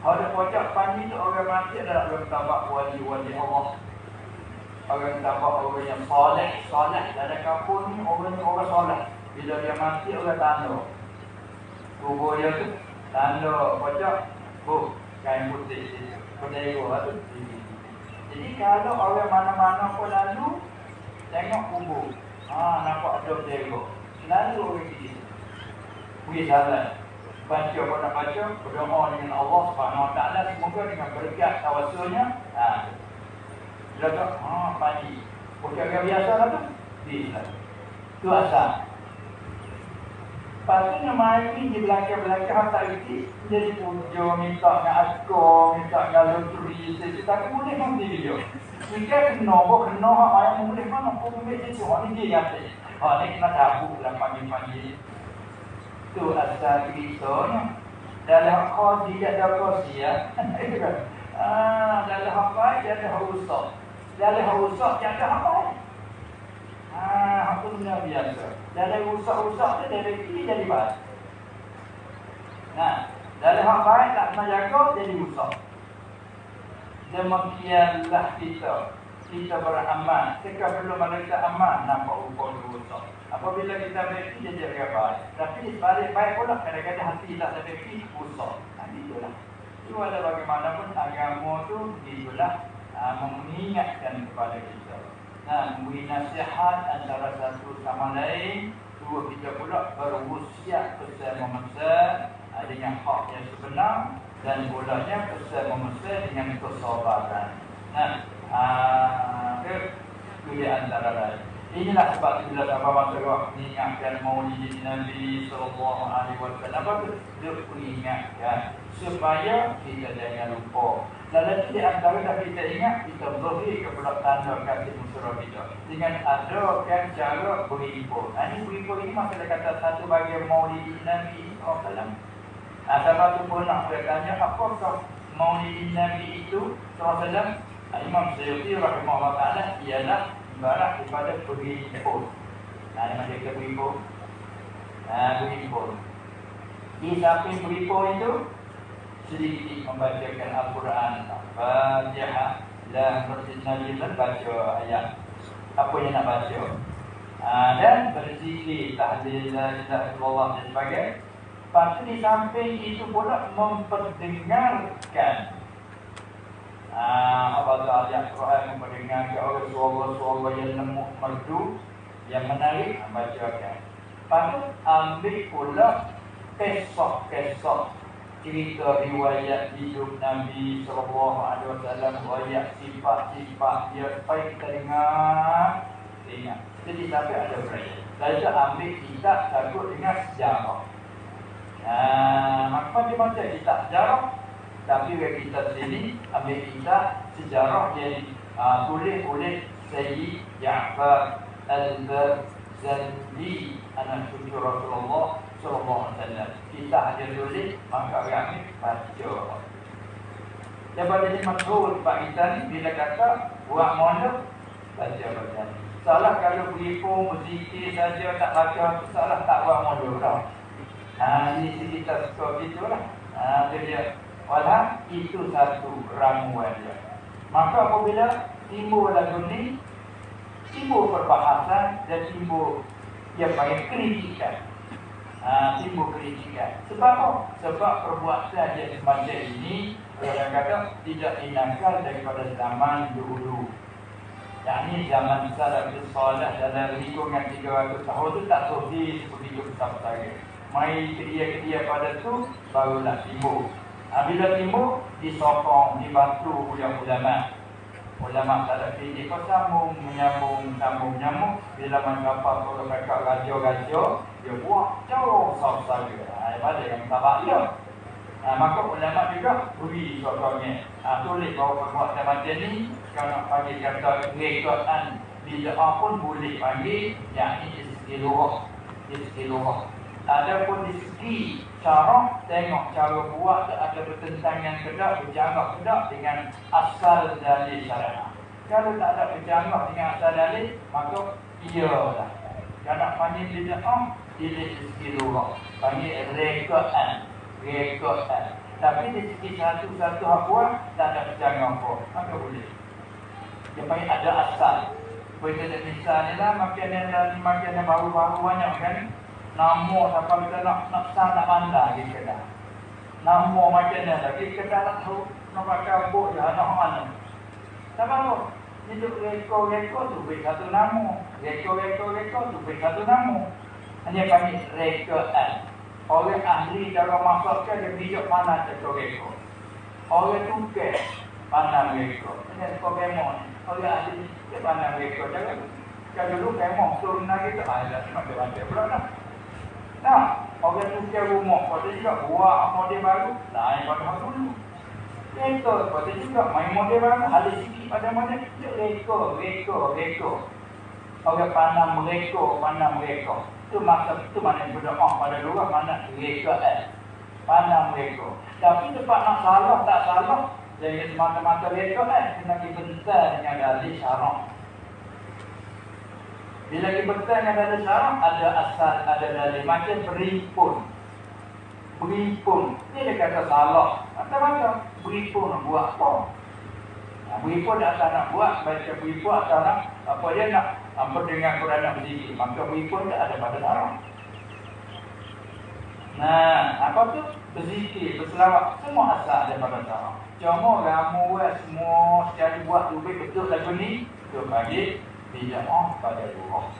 Orang pocok pandi tu orang mati adalah orang tabak wali-wali Allah. Orang tabak orang yang soleh. Dalam kampung ni orang soleh. Bila dia mati orang tanda. Kubur dia tu tanda pocok. Kain putih situ. Berdero tu. Jadi kalau orang mana-mana pun lalu, tengok kubur. Nampak ada berdero. Lalu orang pergi. Pergi jalan. Baca apa nak baca, berdoa dengan Allah Subhanahu Wa Taala, semoga dengan berkat tawasulnya. Bila pagi. Pokok yang biasa lah tu. Itu asal. Lepas tu yang main ni di belakang-belakang tak reti, jadi puja, minta dengan askar, minta dengan loteri, tapi boleh nanti dia. Jika kena hak ayam boleh mana, aku boleh jadi orang ni dia kata. Ni kena tabuk dalam pagi-pagi. Itu asal ceritanya. Dalam qadi ada qasi ya. Dalam hak baik ada hak rusak. Dalam hak rusak ada hak baik. Aku benda biasa. Dalam rusak-rusak tu dari kiri jadi baik. Dalam hak baik tak pernah jaga jadi rusak. Demikianlah kita beramal. Ketika belum ada kita amal, nampak rupa rusak. Apabila kita baik, dia jadi baik. Tapi sebalik baik pula, kadang-kadang hati tak ada baik, rusak. Itulah. Itu ada bagaimanapun agama tu, itulah mengingatkan kepada kita. Memberi nasihat antara satu sama lain. Dua, kita pula berwasiat bersama-sama dengan hak yang sebenar. Dan bolanya bersama-sama dengan kesabaran. Itu di antara lain. Inilah sebab bila sahabat Rasulullah mengingatkan Maulid Nabi sallallahu alaihi wasallam, dia peringatkan supaya kita jangan lupa. Lalu di antara dah kita ingat, kita beri kepada tanda kasih mesra kita dengan adakan cara berhimpun. Ini berhimpun ini masalah kata satu bahagian Maulid Nabi sallallahu alaihi wasallam. Sahabat tu pun nak bertanya, apakah Maulid Nabi itu sallallahu alaihi wasallam? Imam Suyuti rahimahullah ta'ala ialah ibarat daripada berhimpun. Nama dia berhimpun. Berhimpun. Di samping berhimpun itu, sedikit membacakan Al-Quran. Fatihah dan Masjid Nabi baca ayat apa yang nak baca. Dan berzikir, tahlil, la ilaha illallah dan sebagainya. Lepas tu di samping itu pula memperdengarkan apa ayat Quran, memperdengarkan orang suara-suara yang lemah merdu, yang menarik, bacakan. Lepas tu ambil pula kisah-kisah cerita riwayat hidup Nabi SAW, riwayat sifat-sifat dia supaya kita ingat. Jadi sampai ada beraya. Saya ambil kitab takut dengan sejarah. Maka dia baca kitab sejarah, tapi bagi kita sini ambil kitab sejarah yang tulis oleh Sayyid Ja'far Al-Barzanji, anak cucu Rasulullah sallallahu alaihi wasallam. Kita aja tulis, maka kami baca. Daripada jadi maksud Pak kita ni, bila kata buat mondok, baca. Salah kalau berhimpun, berzikir saja, tak baca, salah tak buat mondok tau. Ini kita suka gitulah. Dia walau itu satu ramuan dia. Maka apabila timbul lagu ni, timbul perbahasan dan timbul yang panggil kritikan. Timbul kritikan. Sebab apa? Sebab perbuatan yang semacam ini, orang kata tidak dinakal daripada zaman dulu. Yang ini zaman salafus salih dalam lingkungan 300 tahun tu tak sufi seperti itu besar-besar. Mai kedia-kedia pada tu barulah timbul. Bila timbul, disokong, dibantu oleh ulama. Ulama tak ada fikir, kau sambung, menyambung. Bila mengapa kalau kakak raja-raja, dia buat jauh sahaja. Balik yang tabak dia. Maka ulama juga beri sokongnya. Tulis bahawa perbuatan macam ni, kalau nak panggil kata rekodan bid'ah pun boleh panggil, yang ini istilah. Adapun di segi cara, tengok cara buat tak ada bertentangan kedak, berjangkau kedak dengan asal dalil syariah. Kalau tak ada berjangkau dengan asal dalil, maka iyalah. Yang nak panggil bid'ah, ini istilah. Panggil rekaan. Tapi di segi satu-satu hafwa, tak ada pecangan apa. Maka boleh. Dia panggil ada asal. Kita misalnya lah, makanan baru-baru banyak kan. Nama siapa kita nak sah, nak mandang di kedai. Nama makanan lagi, kita nak tahu. Nak pakai buk, ya nak mana. Tak mahu. Hidup reko tu beri satu nama. Reko tu beri satu nama. Hanya panggil rekaan. Orang ahli cara masukkan dia bijak mana reko. Orang tukar pandang reko. Ini reko bemo ni. Orang ahli dia pandang reko. Jangan dulu bemo turun lagi tu ada macam-macam pula dah. Nah, orang tukar rumah pada juga buat model baru. Lain pada dulu. Reko pada juga main model baru. Ada sikit pada model. Reko. Orang pandang reko. Itu mana yang berdoa pada luar mana reko pandang reko. Tapi tempat nak salah tak salah. Jadi semata-mata reko kena dibentar dengan dalil syarak. Bila dibentar dengan dalil syarak, ada asal, ada dalil. Macam beripun. Dia kata salah. Macam-macam. Beripun buat apa? Beripun asal nak buat, baca beripun asal nak apa dia nak dengan Quran nak berzikir. Maka beripun tak ada pada syarak. Nah, apa tu? Berzikir, berselawat, semua asal ada pada syarak. Cuma ramu semua sekali buat lebih betul lagu ni, tu panggil bid'ah pada luar.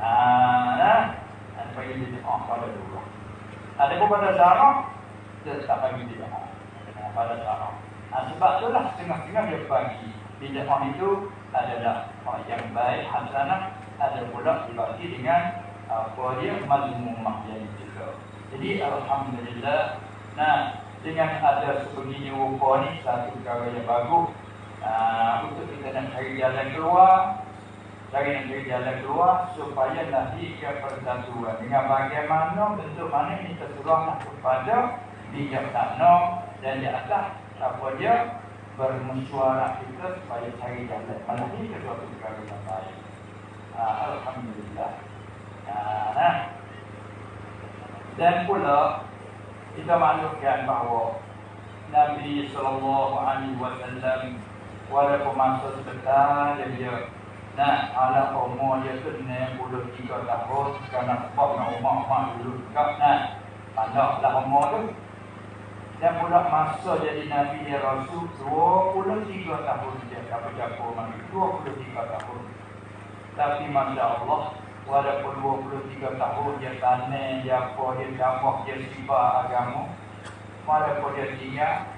Ada panggil bid'ah pada luar. Ada pun pada syarak, tak panggil bid'ah pada syarak. Sebab itulah setengah-setengah dia bagi bid'ah itu adalah yang baik, hasanah, ada pula dibagi dengan apa dia mazmumah yang juga. Jadi alhamdulillah, dengan ada sebegini rupa ni satu perkara yang bagus untuk kita nak cari jalan keluar, supaya lahirkan persatuan dengan bagaimana bentuk mana kita serahlah kepada bijaksana dan di atas apa dia bermesyuarat kita supaya cari jalan melahirkan suatu perkara yang baik. Alhamdulillah. Dan pula kita maklumkan bahawa Nabi SAW walaupun masa sebentar dia ala umur dia tu 63 tahun kerana sebab nak umur dulu juga pandanglah umur tu. Dan pula masa jadi Nabi dia Rasul 23 tahun dia campur mandi 23 tahun. Tapi Masya Allah, walaupun 23 tahun dia tanam, dia apa, dia campur, dia sifat agama, walaupun dia tinggal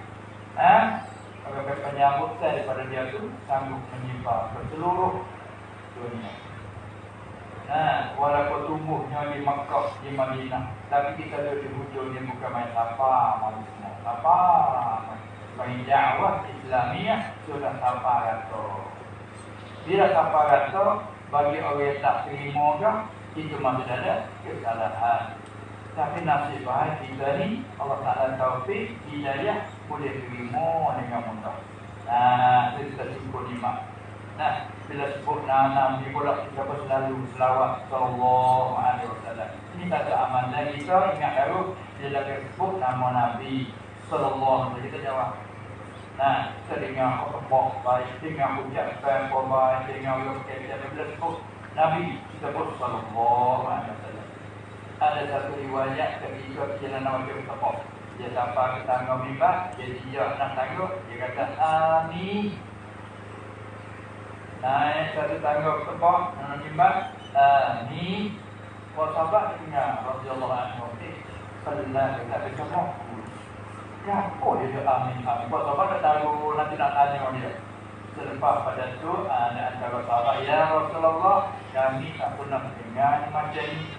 penyambut daripada dia tu sanggup menyimpan ke seluruh dunia. Walaupun tumbuhnya di Makkah, di Madinah, tapi kita lihat di hujung dia bukan main sapa manusia. Main dakwah Islamiah sudah sapa rata. Bila sapa rata, bagi orang yang tak terima kan, itu masih ada kesalahan. Tapi nasib baik kita ni, Allah Ta'ala taufik, hidayah boleh terima dengan mudah. Itu kita syukur nikmat. Bila sebut nama Nabi pula kita pun selalu selawat sallallahu alaihi wasallam. Ini satu amalan kita ingat baru bila kita sebut nama Nabi sallallahu alaihi wasallam kita jawab. Kita dengar khutbah baik, dengar ucapan baik, dengar ucapan bila sebut Nabi kita pun sallallahu alaihi wasallam. Ada satu riwayat ketika perjalanan waktu khutbah. Dia sampai ke tangga mimbar, dia tidak nak tangga, dia kata amin. Naik satu tangga tebak mimbar ni para sahabat dengar radhiyallahu anhu sallallahu alaihi wasallam. Kenapa dia amin? Para sahabat tak tahu nanti nak tanya dia. Selepas pada tu antara sahabat, ya Rasulullah, kami tak pernah dengar macam ni.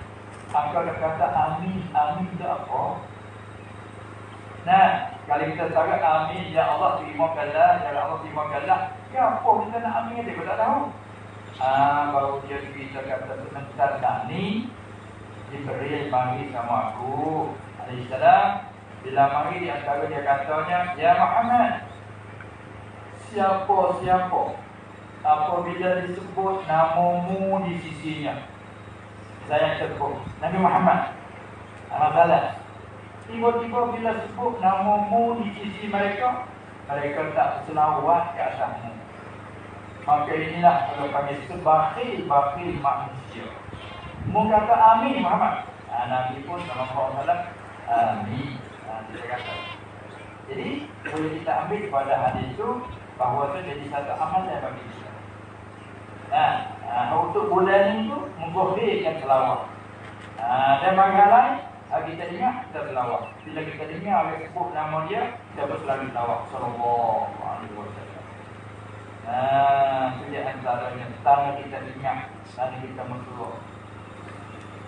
Engkau dah kata amin itu apa? Kalau kita cakap amin, ya Allah terimakanlah, ya Allah terimakanlah. Ya apa kita nak amin dia, kita tak tahu. Baru dia kita kata sebentar dah ni Jibril mari sama aku alaihissalam. Bila mari di antara dia katanya, ya Muhammad, siapa apabila disebut namamu di sisinya. Saya sebut Nabi Muhammad, masalah tiba-tiba bila sebut namamu di sisi mereka, mereka tak selawat ke atasmu. Maka inilah kalau kami sebakhil manusia. Mu kata amin Muhammad, Nabi pun sallallahu alaihi wasallam amin. Dia kata. Jadi boleh kita ambil pada hadis itu bahawa itu jadi satu amalan bagi kita. Untuk bulan itu menggofirkan selawat. Dan bagaimana kita ingat kita selawat. Bila kita dengar orang sebut nama dia, kita berselalu selawat sallallahu alaihi wasallam. Itu dia antaranya tanda kita ingat, tanda kita berselawat.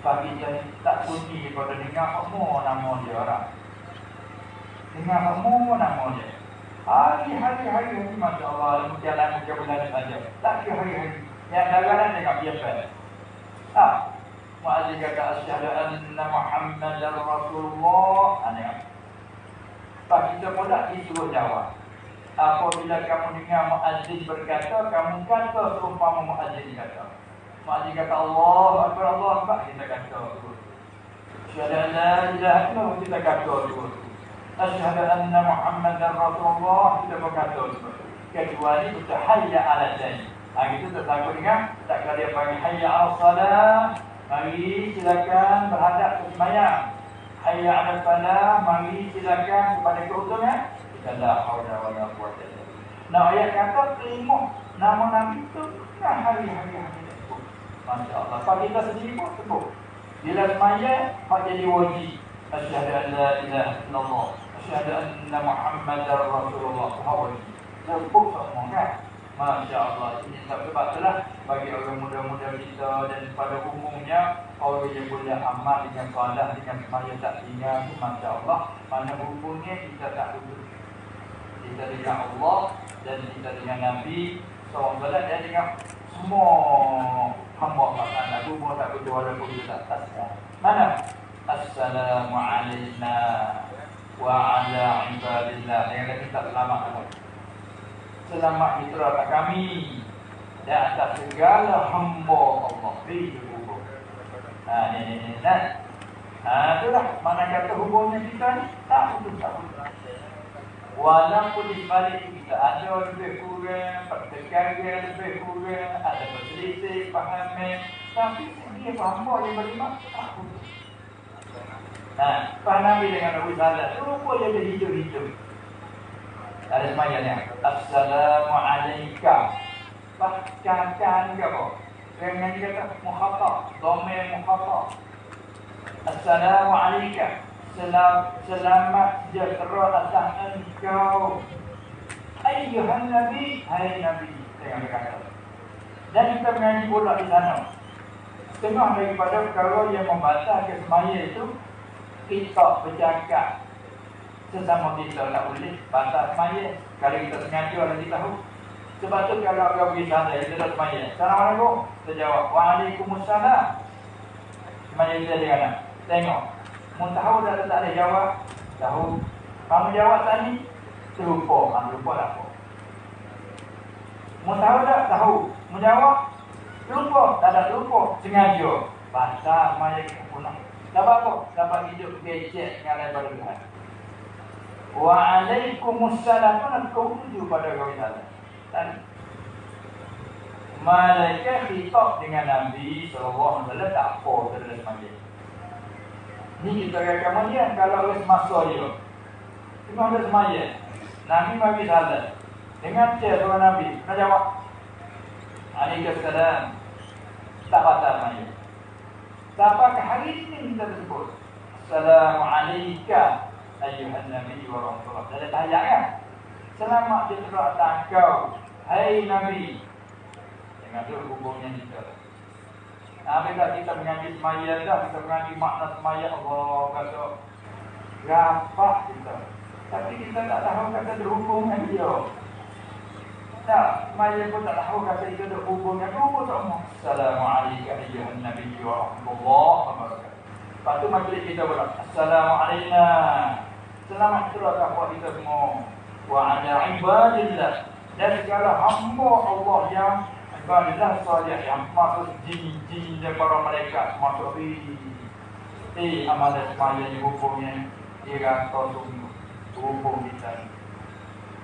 Bagi kita tak sunyi pada dengar semua nama dia orang. Dengar semua nama dia. Hari-hari Masya Allah, jalan ke bulan saja. Tak kira hari-hari. Yang dagangan dengan biasa. Muazzin kata asyhadu anna Muhammadar Rasulullah. Pak kita pula disuruh jawab. Apabila kamu dengar muazzin berkata, kamu kata seumpama muazzin kata. Muazzin kata Allah Akbar, kita kata tu. Asyhadu an la ilaha illallah, kita kata tu. Asyhadu anna Muhammadar Rasulullah, kita berkata tu. Kecuali kita hayya 'ala syai'. Itu tertakut dengan tak kala dia panggil hayya 'ala salat. Mari silakan berhadap ke sembahyang. Hayya 'ala falah, mari silakan kepada keuntungan. Kita la haula wala quwwata illa billah. Nah, ayat kata terima nama Nabi itu hari-hari sebut. Masya-Allah. Pak kita sendiri pun sebut. Bila sembahyang, hak jadi wajib. Asyhadu an la ilaha illallah. Asyhadu anna Muhammadar Rasulullah. Wajib. Sebut semua kan? Masya Allah, ini sebab itulah bagi orang muda-muda kita dan pada umumnya orang yang boleh amal dengan salat dengan semaya tak tinggal itu Masya Allah. Mana hubungnya kita tak duduk. Kita dengan Allah dan kita dengan Nabi SAW dan dengan semua hamba Allah. Hubung tak betul walaupun kita tak tasbih. Mana? Assalamualaikum wa ala ibadillah. Yang kita selamat. Selamat mitra kami dan atas segala hamba Allah di hubung. Itulah mana kata hubungnya kita ni tak putus. Walaupun di balik kita ada lebih kurang, pertengkaran lebih kurang, ada perselisih, fahaman, tapi dia hamba yang beriman tak putus. Pak Nabi dengan Abu Salah rupa dia hidup-hidup. Ada semayanya. Assalamualaikum. Bahkan ke apa? Dengan dia kata mukhatab, dhamir mukhatab. Assalamualaikum. Selamat sejahtera atas engkau. Ayyuhan Nabi, hai Nabi. Tengok dia kata. Dan kita mengaji pula di sana. Tengah daripada perkara yang membatalkan semaya itu, kita bercakap sesama kita tak boleh batal semaya. Kalau kita sengaja orang kita tahu. Sebab tu kalau orang pergi sana, kita dah semaya. Assalamualaikum. Kita jawab, Waalaikumsalam. Semaya kita dia kata, tengok. Mu tahu dah tak ada jawab. Tahu. Kamu jawab tadi, terlupa. Lupa tak apa. Mu tahu tak? Tahu. Mu jawab, lupa. Tak ada lupa. Sengaja. Batal semaya kita punah. Dapat apa? Dapat hidup becek dengan lain pada Tuhan. Waalaikumsalam pun kau tuju pada kau salah. Dan malaikat khitab dengan Nabi SAW tak apa terhadap semaya. Ni kita akan kemudian kalau oleh semasa dia. Tengah ada semaya. Nabi bagi salat. Dengan dia dengan Nabi. Nak jawab. Waalaikumsalam. Tak batal semaya. Sampai ke hari ini kita tersebut. Assalamualaikum. Ayuhan Nabi wa Rasulullah. Ada tahiyat kan? Selamat sejahtera atas engkau, hai Nabi. Dengan tu hubungnya kita. Bila kita mengaji semaya dah, kita mengaji makna semaya, Allah kata rapat kita. Tapi kita tak tahu kata terhubung dengan dia. Tak, semaya pun tak tahu kata kita terhubung dengan dia. Assalamualaikum ayuhan Nabi wa Rasulullah. Lepas tu majlis kita pula. Assalamualaikum. Selamat sejahtera kepada kita semua. Wa ala ibadillah. dan segala hamba Allah yang ibadah soleh yang masuk jin-jin dan para malaikat masuk amalan semaya yang hubungnya dia sungguh hubung kita.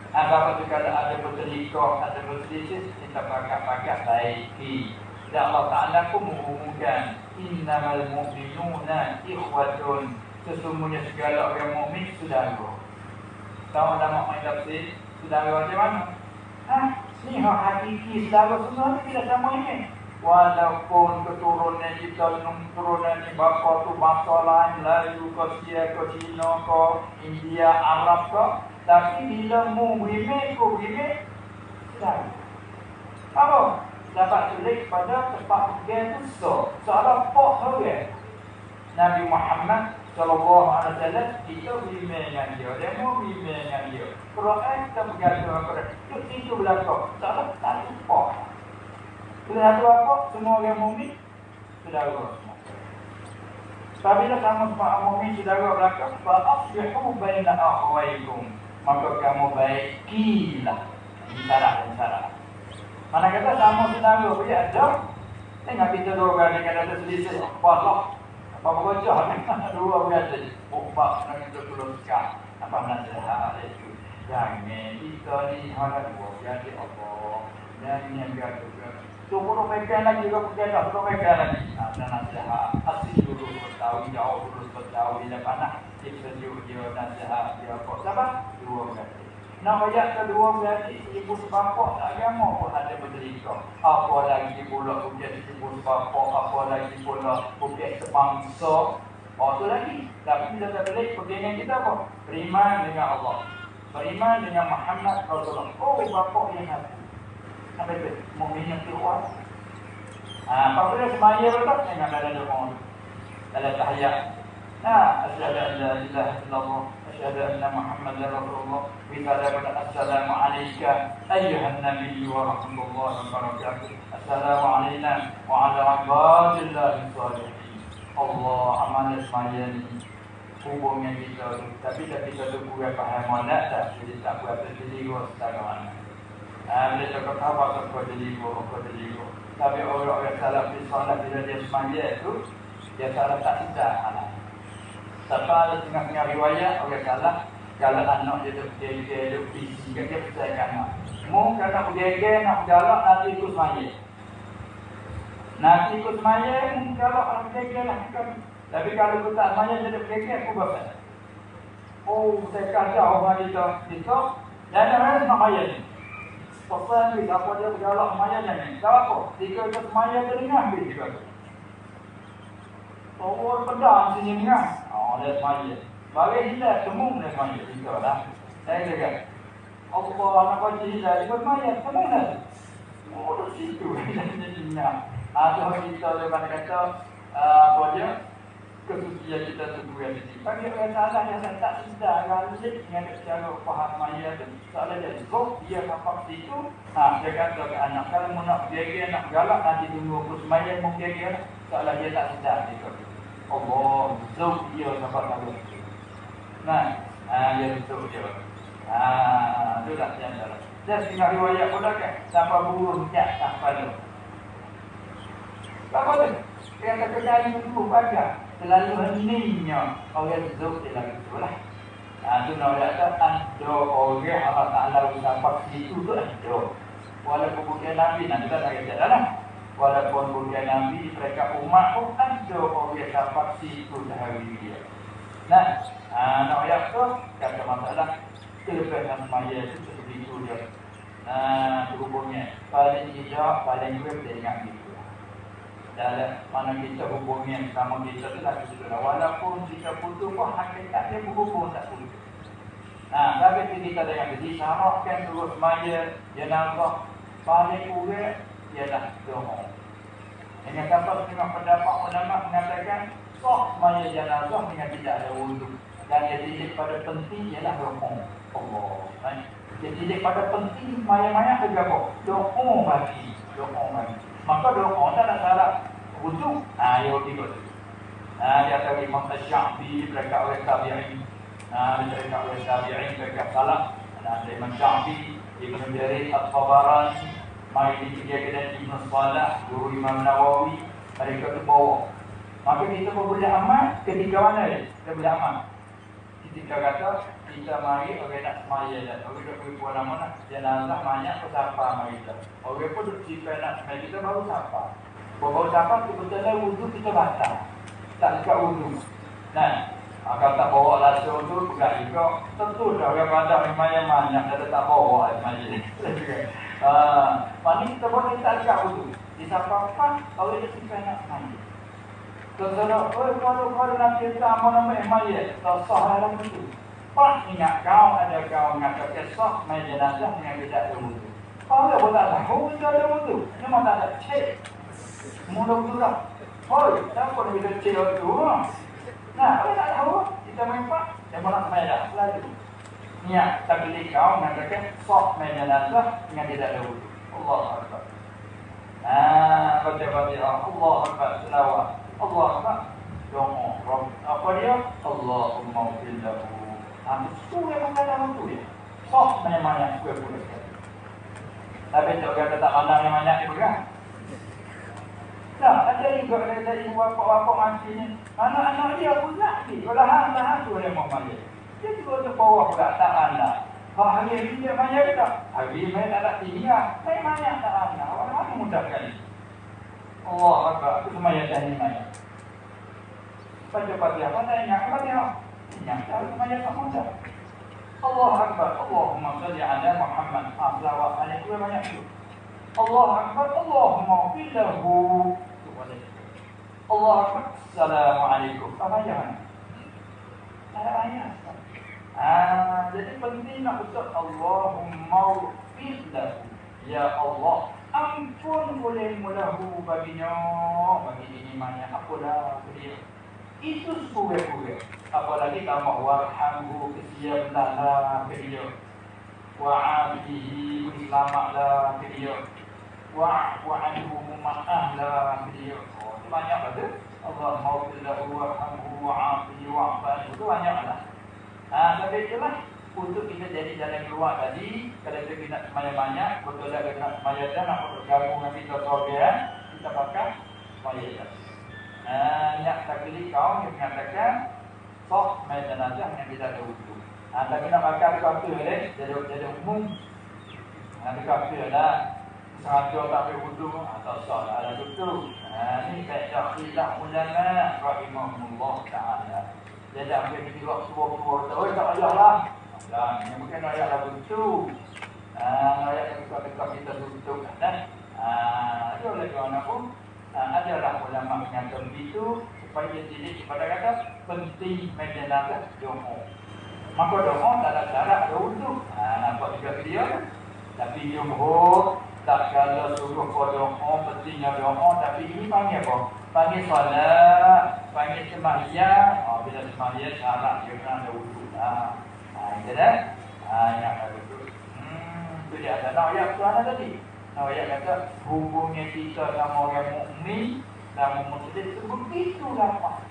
Apa segala ada berterikah, ada berselisih, kita pakai baiki. Dan Allah Ta'ala pun mengumumkan innamal mu'minuna ikhwatun, sesungguhnya segala orang mukmin saudara. Tahu dalam main tafsir saudara macam mana? Ni hak hakiki saudara semua tidak sama ini. Walaupun keturunan kita keturunan ni bapa tu bangsa lain, Melayu ke Sia ke Cina ke India, Arab ke, tapi bila mu berimek saudara. Apa? Dapat tulis pada tempat pergian tu soalan pok hari Nabi Muhammad sallallahu alaihi wasallam kita beriman dengan dia, dia mau beriman dengan dia. Quran kita bergantung dengan Quran. Itu belakang. Soalan tak pok. Sudah tu apa? Semua orang mukmin saudara semua. Apabila sama-sama mukmin saudara belakang, fa aslihu baina akhawaykum. Maka kamu baikilah. Syarat. Mana kata sama saudara boleh ada. Tengok kita dua orang ni ada selisih apa bocah dua orang tu. Opak nak kita tolong sekat. Apa nasihat itu? Jangan kita ni hendak dua jadi apa? Dan yang biar tu. Suruh mereka lagi juga berjalan, suruh mereka lagi. Ada nasihat. Asli dulu bertahu, jauh dulu bertahu. Bila panas, kita sejuk dia nasihat dia apa? Sabar? Dua orang. Nak ayat kedua berarti ibu sebapa agama pun ada bercerita. Apa lagi pula bukan ibu sebapa, apa lagi pula bukan sebangsa. Tu lagi. Tapi bila kita balik pegangan kita apa? Beriman dengan Allah. Beriman dengan Muhammad Rasulullah. Bapa yang hati. Sampai tu, mukmin yang keluar. Apabila semaya betul, jangan ada doa. Dalam tahiyat. Asyhadu an la ilaha illallah. Asyhadu anna Muhammadar Rasulullah. Assalamu alayka ayyuhan nabiyyu wa rahmatullahi wa barakatuh. Assalamu alayna wa ala ibadillahi shalihin. Allah amanah semaya ni hubungnya kita. Tapi kita tu kurang faham mana tak. Jadi tak buat sendiri secara mana. Bila cakap apa kau jadi. Tapi orang-orang salah di solat bila dia semaya tu dia salah tak sedar. Siapa ada tengah-tengah riwayat orang salah kalau anak dia duduk bisi dia percayakan anak. Mu kata bergeger nak galak nanti ikut semaya. Nanti ikut semaya mu galak nak bergeger lah. Tapi kalau ikut tak semaya jadi bergeger aku bapak. Saya kata orang kita dan orang nak semaya ni. Pasal ni, apa dia bergalak semaya ni? Tahu apa? Jika dia semaya dia dengar ambil juga. Orang pedang sini dengar. Dia semaya. Bagi hilang semua dia semaya. Jika lah. Saya kata, Allah nak baca hilang. Dia semaya. Semua dah. Di situ. Dia dengar. Tuhan kita dia kata, apa dia? Kesucian kita tunggu yang ini. Bagi orang salah yang tak sedar galik dengan cara faham maya tu. Soalnya dia zok, dia nampak situ. Dia kata ke anak, kalau mau nak bergeger, nak galak, nanti tunggu aku semaya mau bergeger. Soalnya dia tak sedar. Dia Allah, zok dia nampak lalu. Dia zok dia. Itulah yang dalam. Dan setengah riwayat pula kan, sampai burung tak sampai tu. Apa tu? Dia kata dari dulu baga. Selalu heningnya orang zuk dia lagi tu lah. Itu nak kata ada orang Allah Ta'ala sampai situ tu ada. Walaupun bukan Nabi, nanti kita tak kata lah. Walaupun bukan Nabi, mereka umat pun ada orang sampai situ sehari dia. Nak ayat tu, kata masalah kelebihan semaya itu seperti itu dia. Hubungnya paling hijau, paling web dia ingat gitu. Dalam mana kita hubungi sama kita tu lagi sudah. Walaupun kita putus pun hakikat dia berhubung tak putus. Tapi kita dengan disyaratkan terus maya jenazah paling kurang ialah doa. Dengan kapal setengah pendapat ulama mengatakan sah maya jenazah dengan tidak ada wuduk. Dan dia titik pada penting ialah doa. Allah. Dia titik pada penting maya-maya tergabung. Doa bagi. Maka doa tak ada syarat wuduk. Yang tiga tu. Dia kata Imam Syafi'i mereka oleh tabi'in. Mereka oleh tabi'in mereka salah. Ada Imam Syafi'i Ibn Jarir At-Tabarani, mari dikira-kira Ibn Salah, guru Imam Nawawi, mereka tu bawa. Maka kita pun boleh amal ketika mana dia? Kita boleh amal. Ketika kata, kita mari orang nak semaya dah. Orang dah pergi puan nama nak jenazah banyak ke siapa mari dah. Orang pun jika nak semaya kita baru siapa. Baru siapa kebetulan wudhu kita batal. Tak dekat wudhu. Nah, kalau tak bawa langsung tu, bukan juga. Tentu dah orang badan memang yang banyak, dah tak bawa semaya ni. Mari kita boleh tak dekat wudhu. Di siapa-apa, orang dah jika nak semaya. Terserah, kalau nak cerita nama-nama maya, tak sah dalam itu. Pak ingat kau ada kau mengatakan sah main jenazah dengan tidak ada wudu. Kalau pun tak tahu tidak ada wudu, memang tak ada cek. Mula-mula, hoi, siapa nak kita cek itu? Nah, kalau tak tahu, kita main pak, yang mana main dah lagi. Niat tak boleh kau mengatakan sah main jenazah dengan tidak ada wudu. Allah Akbar. Baca-baca Allah Akbar selawat. Allah Akbar. Doa Rabb. Apa dia? Allahumma ighfir lahu. Itu yang mengatakan itu dia. Soh banyak-banyak boleh sekali. Tapi tak kata tak pandang yang banyak dia pegang. Nah, ada juga kata ibu bapa mati ni. Anak-anak dia pun nak ni. Kalau hang tu yang mau mati. Dia juga tu bawah pula tak anak. Hari ini dia banyak tak? Hari ini tak ada tinggal. Saya banyak tak anak. Orang mudah sekali. Allah Akbar. Itu semuanya dah ni banyak. Baca-baca apa tak ingat baca. Ingat tak semuanya tak mudah. Allah Akbar. Allahumma salli ala Muhammad. Selawat banyak tu banyak tu. Allah Akbar. Allahumma filahu. Allah Akbar. Assalamualaikum. Apa jangan? Ada banyak. Jadi penting nak ucap Allahumma filahu. Ya Allah, ampun boleh mulahu baginya, bagi ini mana apalah dia. Itu sekurang-kurang. Apalagi tambah warhamhu, kesiaplah ke dia. Wa'afihi, selamatlah ke dia. Wa'fu anhu, maaflah ke dia. Oh, itu banyak ada. Allahumma filahu warhamhu wa'afihi wa'fu anhu. Itu banyaklah. Tapi itulah. Untuk kita jadi jalan keluar tadi, kalau kita nak semaya banyak, betul tak nak semaya dah, nak bergabung dengan kita sorbian, kita pakai semaya dah. Yang tak pilih kau, yang mengatakan, sok semaya jenazah yang tidak ada wudu. Tapi nak pakai kata jadi umum. Ada kata dah, sengaja tak ambil wudu, tak sok ada wudu. Ini baik syakhilah ulama, rahimahullah ta'ala. Jadi ambil di waktu-waktu, tak payahlah. Yang bukan ayat lagu itu. Ayat yang dekat-dekat kita tutup kan. Ada oleh kerana pun adalah ulama mengatakan begitu supaya jadi pada kata penting menjalankan doa. Maka doa tak ada syarat ada wudu. Nampak juga video kan. Tapi jumhur tak kala suruh doa pentingnya doa, tapi ini panggil apa? Panggil solat, panggil sembahyang. Bila sembahyang syarat dia kena ada wudu. Itu dah. Yang ada tu. Itu dia ada. Ayat tu ada tadi. Ayat kata hubungnya kita sama orang mukmin dan muslim itu begitu rapat.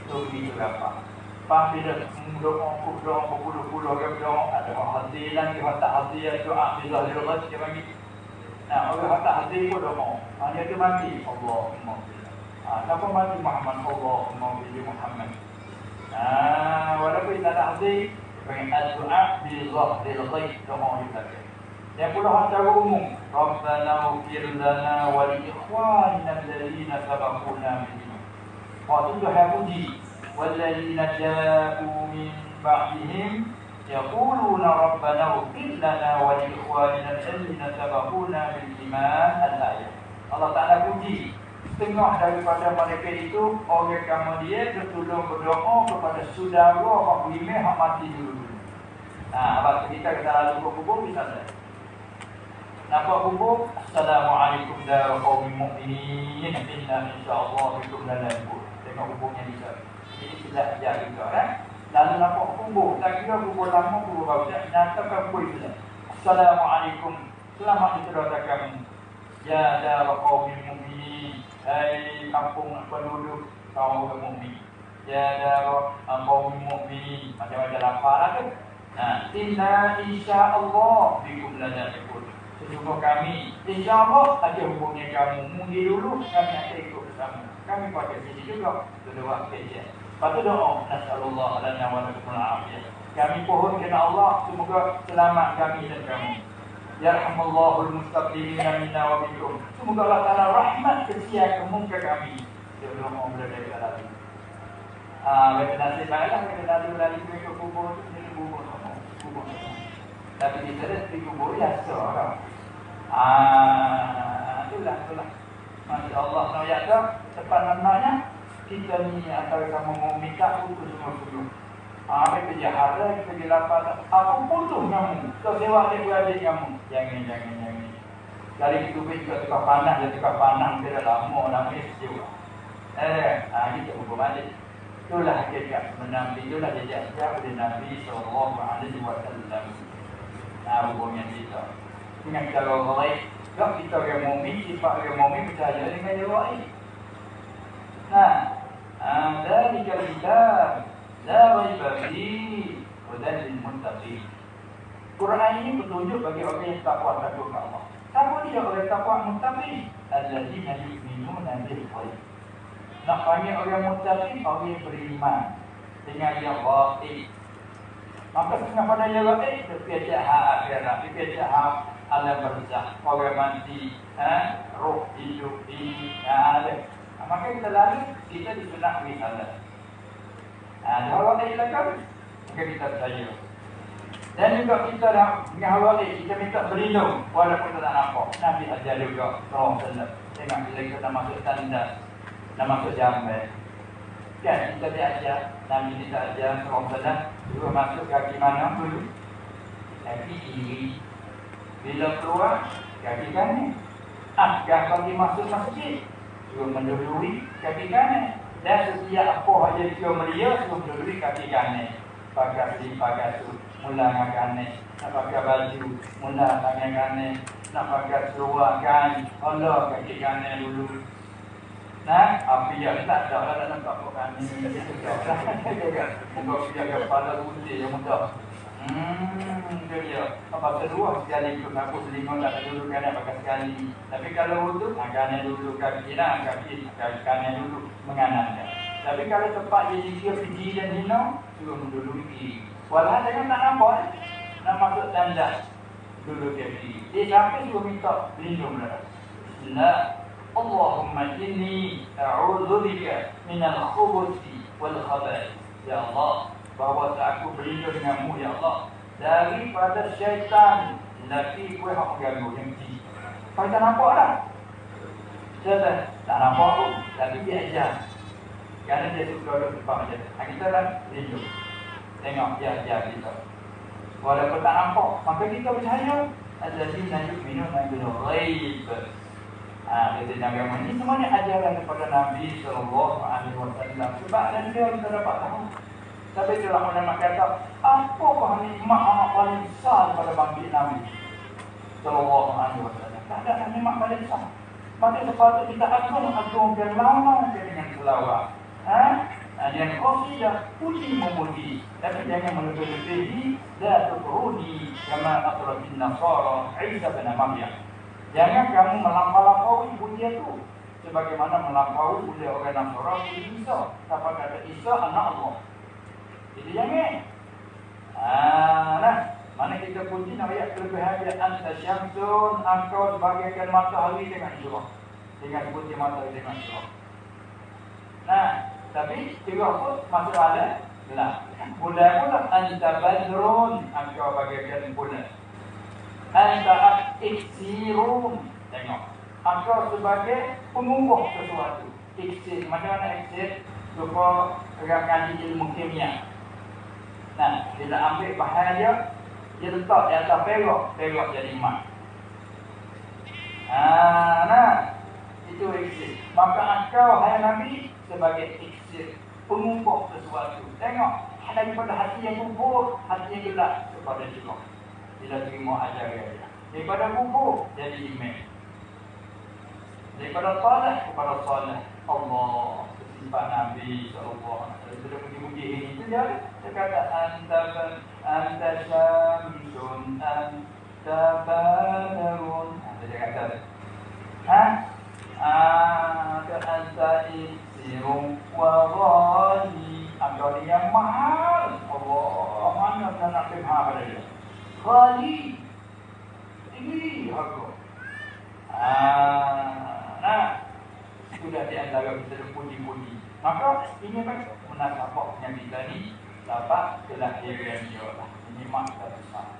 Itu begitu rapat. Pas bila doa berpuluh-puluh orang doa ada hadir lagi tak hadir doa bila Allah dia bagi. Orang tak hadir pun doa. Hanya tu mati Allahumma. Siapa mati Muhammad Allahumma bi Muhammad. Walaupun tak ada hadir dengan doa di zahiril ghaib doa juga. Yang pula secara umum, Rabbana ighfir lana wa li ikhwanina alladhina sabaquna bil iman. Waktu tu hapuji walladzina ja'u min ba'dihim yaquluna Rabbana ighfir lana wa li ikhwanina alladhina sabaquna bil iman al-ayat. Allah Taala puji setengah daripada mereka itu orang kemudian bertolong berdoa kepada saudara hak beriman hak mati dulu. Abang kita lalu kubur bisa tak? Nampak kubur, Assalamualaikum warahmatullahi wabarakatuh. Inna insyaAllah bikum lalaibur. Tengok kuburnya bisa. Ini silap ajar juga kan. Lalu nampak kubur, tak kira kubur lama, kubur baru. Nyatakan kubur itu. Assalamualaikum. Selamat disertakan. Ya dar qaumil mu'minin. Hai kampung penduduk kaum mukmin. Ya dar qaumil mu'minin. Macam-macam lafaz tu. Nah, inna insyaallah bikum ladaikun. Sesungguh kami, insyaallah ada hubungnya kamu. Mungkin dulu kami akan ikut bersama. Kami pakai sini juga berdua kerja. Lepas tu doa, nasallallahu lana wa lakum al-afiyah. Kami pohon kepada Allah semoga selamat kami dan kamu. Yarhamullahul mustaqimina minna wa bikum. Semoga Allah Taala rahmat kesia kamu ke kami. Dia doa berada di dalam. Mereka nasib baiklah mereka lalu ke kubur tu sini kubur. Tapi kita dah pergi kubur biasa kan. Itulah. Masya Allah. Nak yata tepat namanya kita ni antara sama mau minta putus semua. Mereka jahara, kita pergi lapar. Aku putus kamu. Kau sewa adik-beradik kamu. Jangan. Dari itu juga tukar panah, dia dah lama sewa. Kita kubur balik. Itulah hakikat Nabi, itulah jejak oleh Nabi SAW. Hubungan kita dengan cara baik. Kalau kita orang mukmin, sifat orang mukmin percaya dengan yang baik. Dzalikal kitab la raiba fihi hudan lil muttaqin. Quran ini petunjuk bagi orang yang takwa takut kepada Allah. Siapa dia orang takwa muttaqin? Alladzina yu'minuna bil ghaib. Nak panggil orang muttaqin, orang yang beriman dengan yang ghaib. Maka setengah pada yang ghaib, terpijak hak akhirat, terpijak hak alam barzakh, orang mati, roh hidup ini, ada. Maka kita lalu, kita disunat risalah. Kalau ghaib lagi, maka kita percaya. Dan juga kita dah dengan ghaib, kita minta berlindung walaupun kita tak nampak. Nabi ajar juga, SAW. Tengok bila kita masuk tanda, dah masuk jamban. Kan kita diajar, Nabi kita ajar SAW juga masuk kaki mana dulu? Kaki kiri. Bila keluar, kaki kanan. Dah bagi masuk masjid, juga mendahului kaki kanan. Dan setiap apa yang dia melia, juga mendahului kaki kanan. Pakai su, mula dengan kanan. Nak pakai baju, mula tangan kanan. Nak pakai seluar kain, Allah kaki kanan dulu. Api yang tak ada dalam kapukan ini. Untuk dia kepala putih yang muda. Itu dia. Apa kedua sekali ikut aku selingkuh tak dulu kanan pakai sekali. Tapi kalau wuduk, kanan dulu kaki kanan dulu menganankan. Tapi kalau tempat dia pergi dan hina, suruh mendului kiri. Walau jangan tak nampak, nak masuk tanda dulu kiri. Dia sampai suruh minta berlindung dah. Bismillah. Allahumma inni a'udzubika minal khubuthi wal khaba'ith. Ya Allah, bahawa aku berlindung denganmu ya Allah daripada syaitan laki kuih hak ganggu yang kecil. Kau tak nampak dah? Saya tak nampak pun, tapi dia ajar. Kerana dia suka duduk tempat macam tu. Kita dah berlindung. Tengok dia ajar kita. Walaupun tak nampak, maka kita percaya alladzina yu'minuna bil ghaib. Kita agama ini semuanya ajaran kepada Nabi SAW. Sebab dan dia kita dapat tahu. Tapi itulah ulama kata, apakah nikmat anak paling besar pada bangkit Nabi SAW? Tak ada nikmat paling besar. Maka sepatutnya kita agungkan lama dengan selawat. Yang qasidah puji memuji, tapi jangan melebihi la tuqruni kama aqrabin nasara Isa bin Maryam. Jangan kamu melampaui pujian itu sebagaimana melampaui pujian orang Nasrani puji Isa. Apa kata Isa anak Allah. Jadi jangan. Mana kita puji ayat kelebihan dia anta syamsun, engkau sebagaikan matahari dengan surah. Dengan putih matahari dengan surah. Tapi juga pun masuk ada bulan pula anta badrun, engkau bagaikan bulan. Anta iksirun. Tengok, engkau sebagai pengungkuh sesuatu. Iksir, macam mana iksir? Supaya orang ngaji ilmu kimia. Bila ambil bahan dia letak di atas perak jadi emas. Itu iksir. Maka engkau hai Nabi sebagai iksir, pengungkuh sesuatu. Tengok, daripada hati yang kubur, hati yang gelap kepada Allah. Bila terima ajaran dia. Daripada kubur jadi imam. Daripada salih kepada salih. Allah sifat Nabi SAW. Sudah puji-puji ini itu dia. Dia kata anta syamsun anta badarun. Dia kata anta isirun wa ghali. Engkau ni yang mahal. Allah, mana kita nak faham pada dia? Ghali, tinggi harga. Sudah di antara kita puji-puji. Maka ini kan munasabahnya kita ni dapat kelahiran dia lah. Ini makna besar.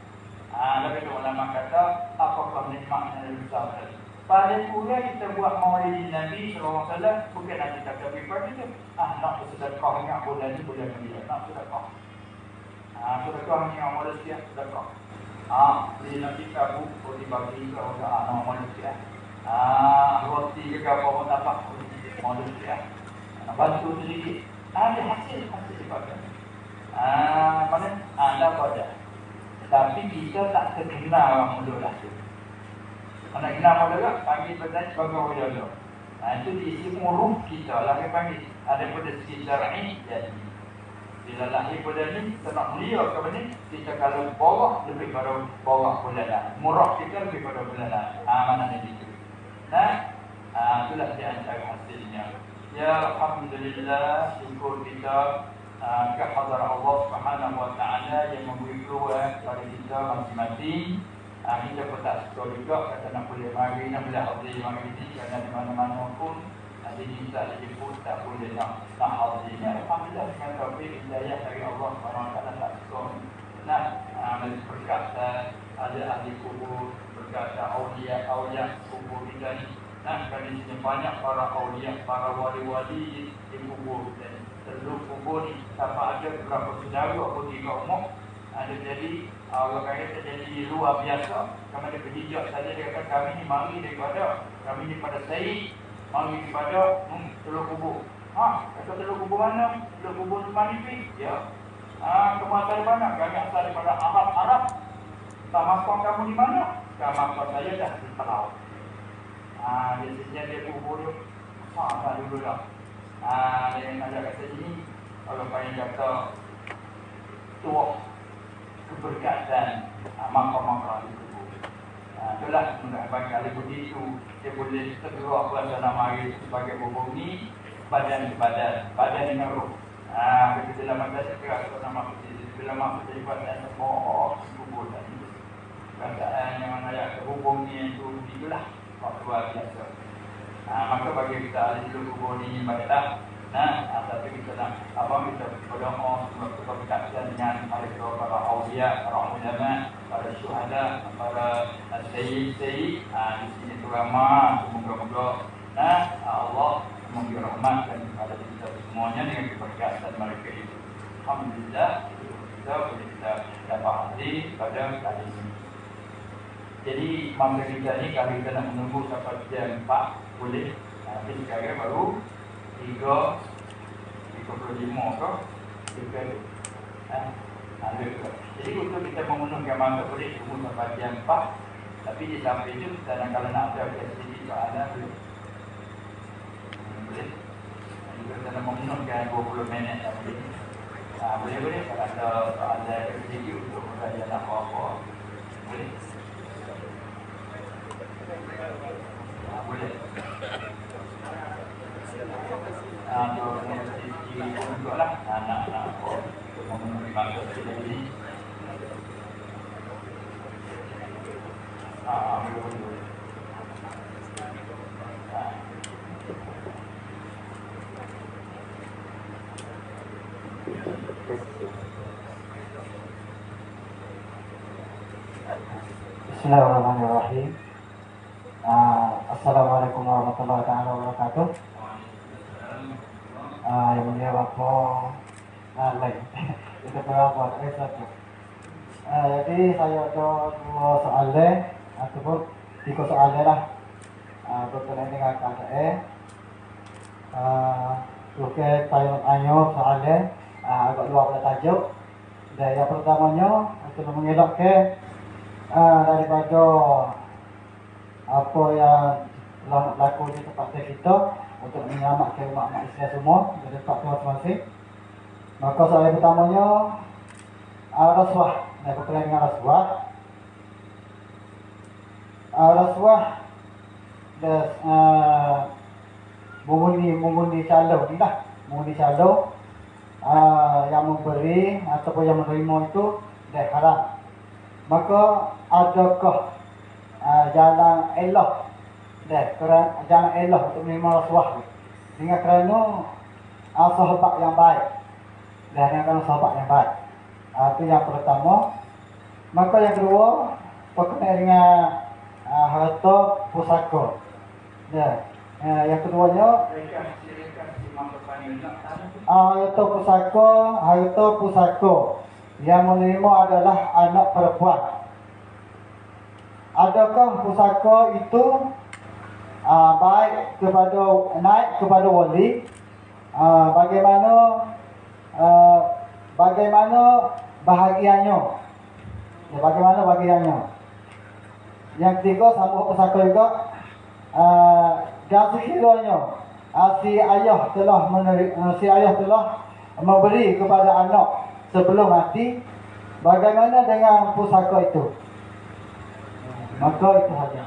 Lalu ulama kata apakah nikmatnya yang besar tadi? Pada pula kita buat maulid Nabi SAW, bukan nak kita berpikir itu. Nak sedekah ingat bulan ni bulan ni. Nak sedekah. Sedekah ni yang manusia sedekah. Beli nanti kabu, boleh bagi ke orang anak manusia. Roti ke apa pun dapat manusia. Bantu sedikit. Ada hasil dipakai. Mana? Ada pada. Tapi kita tak terkenal orang muda lah. Mana kenal muda lah, panggil bertanya sebagai orang jodoh. Itu diisi muruh kita lah yang panggil. Ada pada segi syar'i jadi. Bila lahir pada ni, kita nak mulia ke ni, kita kalau bawah lebih pada bawah bulanan. Murah kita lebih pada bulanan. Mana ni itu. Itulah di antara hasilnya. Ya Alhamdulillah, syukur kita kehadrat Allah Subhanahu Wa Taala yang memberi peluang kepada kita masing-masing. Kita pun tak suka juga kata nak boleh mari, nak boleh hadir mari ini kerana di mana-mana pun ada kita pun tak boleh nak hadirnya. Alhamdulillah dengan taufik hidayah dari Allah Subhanahu Wa Taala tak suka. Berkata ada ahli kubur, berkata awliya kubur kita ni. Kerana di sini banyak para awliya, para wali-wali di kubur dan seluruh kubur ni sama ada berapa saudara atau 3 umur. Ada jadi Allah kata jadi luar biasa. Kami ada berhijab saja dia kata kami ni mari daripada kami ni pada Said, mari daripada telur kubur. Kata telur kubur mana? Telur kubur Malipi. Ya. Kamu asal dari mana? Kami asal daripada Arab. Tamakon kamu di mana? Tamakon saya dah di Palau. Biasanya dia kubur dia besar dulu dah. Dia ada kata ini kalau pengen kata tua keberkatan makam-makam di kubur. Itulah bagi kali begitu dia boleh segera berasana mari sebagai bubur ni badan ke badan dengan roh. Begitu dalam bahasa keras nama bila masuk jadi badan kubur tadi. Perkataan yang mana ayat hubung ni itu itulah luar biasa. Maka bagi kita ahli kubur ni baiklah. Tapi kita nak kita berdoa semoga berkaitan dengan para awliya, para ulama, para syuhada, para sayyid. Di sini tu ramah. Semoga-moga Allah memberi rahmat kepada kita semuanya dengan keberkatan mereka itu. Alhamdulillah kita boleh dapat hadir pada kali ini. Jadi masa kita ni kalau kita nak menunggu sampai jam 4 boleh. Tapi sekarang baru 3:35 ke? Ada ke? Jadi untuk kita memenuhkan masa boleh tunggu sampai jam 4. Tapi di samping itu kita kalau nak ada sedikit soalan boleh. Boleh. Jika kita nak memenuhkan 20 minit boleh. Boleh kalau ada soalan sedikit untuk belajar apa-apa. Boleh. Boleh. Untuk lah anak-anak untuk memenuhi masa sendiri. Boleh. Bismillahirrahmanirrahim. Assalamualaikum warahmatullahi wabarakatuh. Yang mulia Bapak lain. Kita berapa satu. Jadi saya ada 2 soalan ataupun 3 soalan lah. Berkenaan dengan keadaan. Oke, saya tanya soalan agak luar pada tajuk. Dan yang pertamanya untuk mengelakkan daripada apa yang telah berlaku di tempat kita untuk menyelamatkan umat-umat Islam semua dari tempat masing-masing. Maka soalan pertamanya rasuah. Nah, berkenaan dengan rasuah. Rasuah dan mengundi calo ni lah, mengundi calo yang memberi ataupun yang menerima itu dah haram. Maka adakah jalan elok jalan elok untuk menerima rasuah dengan kerana sahabat yang baik dan dengan sahabat yang baik. Itu yang pertama. Maka yang kedua berkenaan dengan harta pusaka. Yang keduanya harta pusaka yang menerima adalah anak perempuan. Adakah pusaka itu baik naik kepada wali? Bagaimana bahagiannya? Bagaimana bahagiannya? Yang ketiga, sambung pusaka juga. Dan sekiranya si ayah telah memberi kepada anak sebelum mati, bagaimana dengan pusaka itu? Maka itu saja.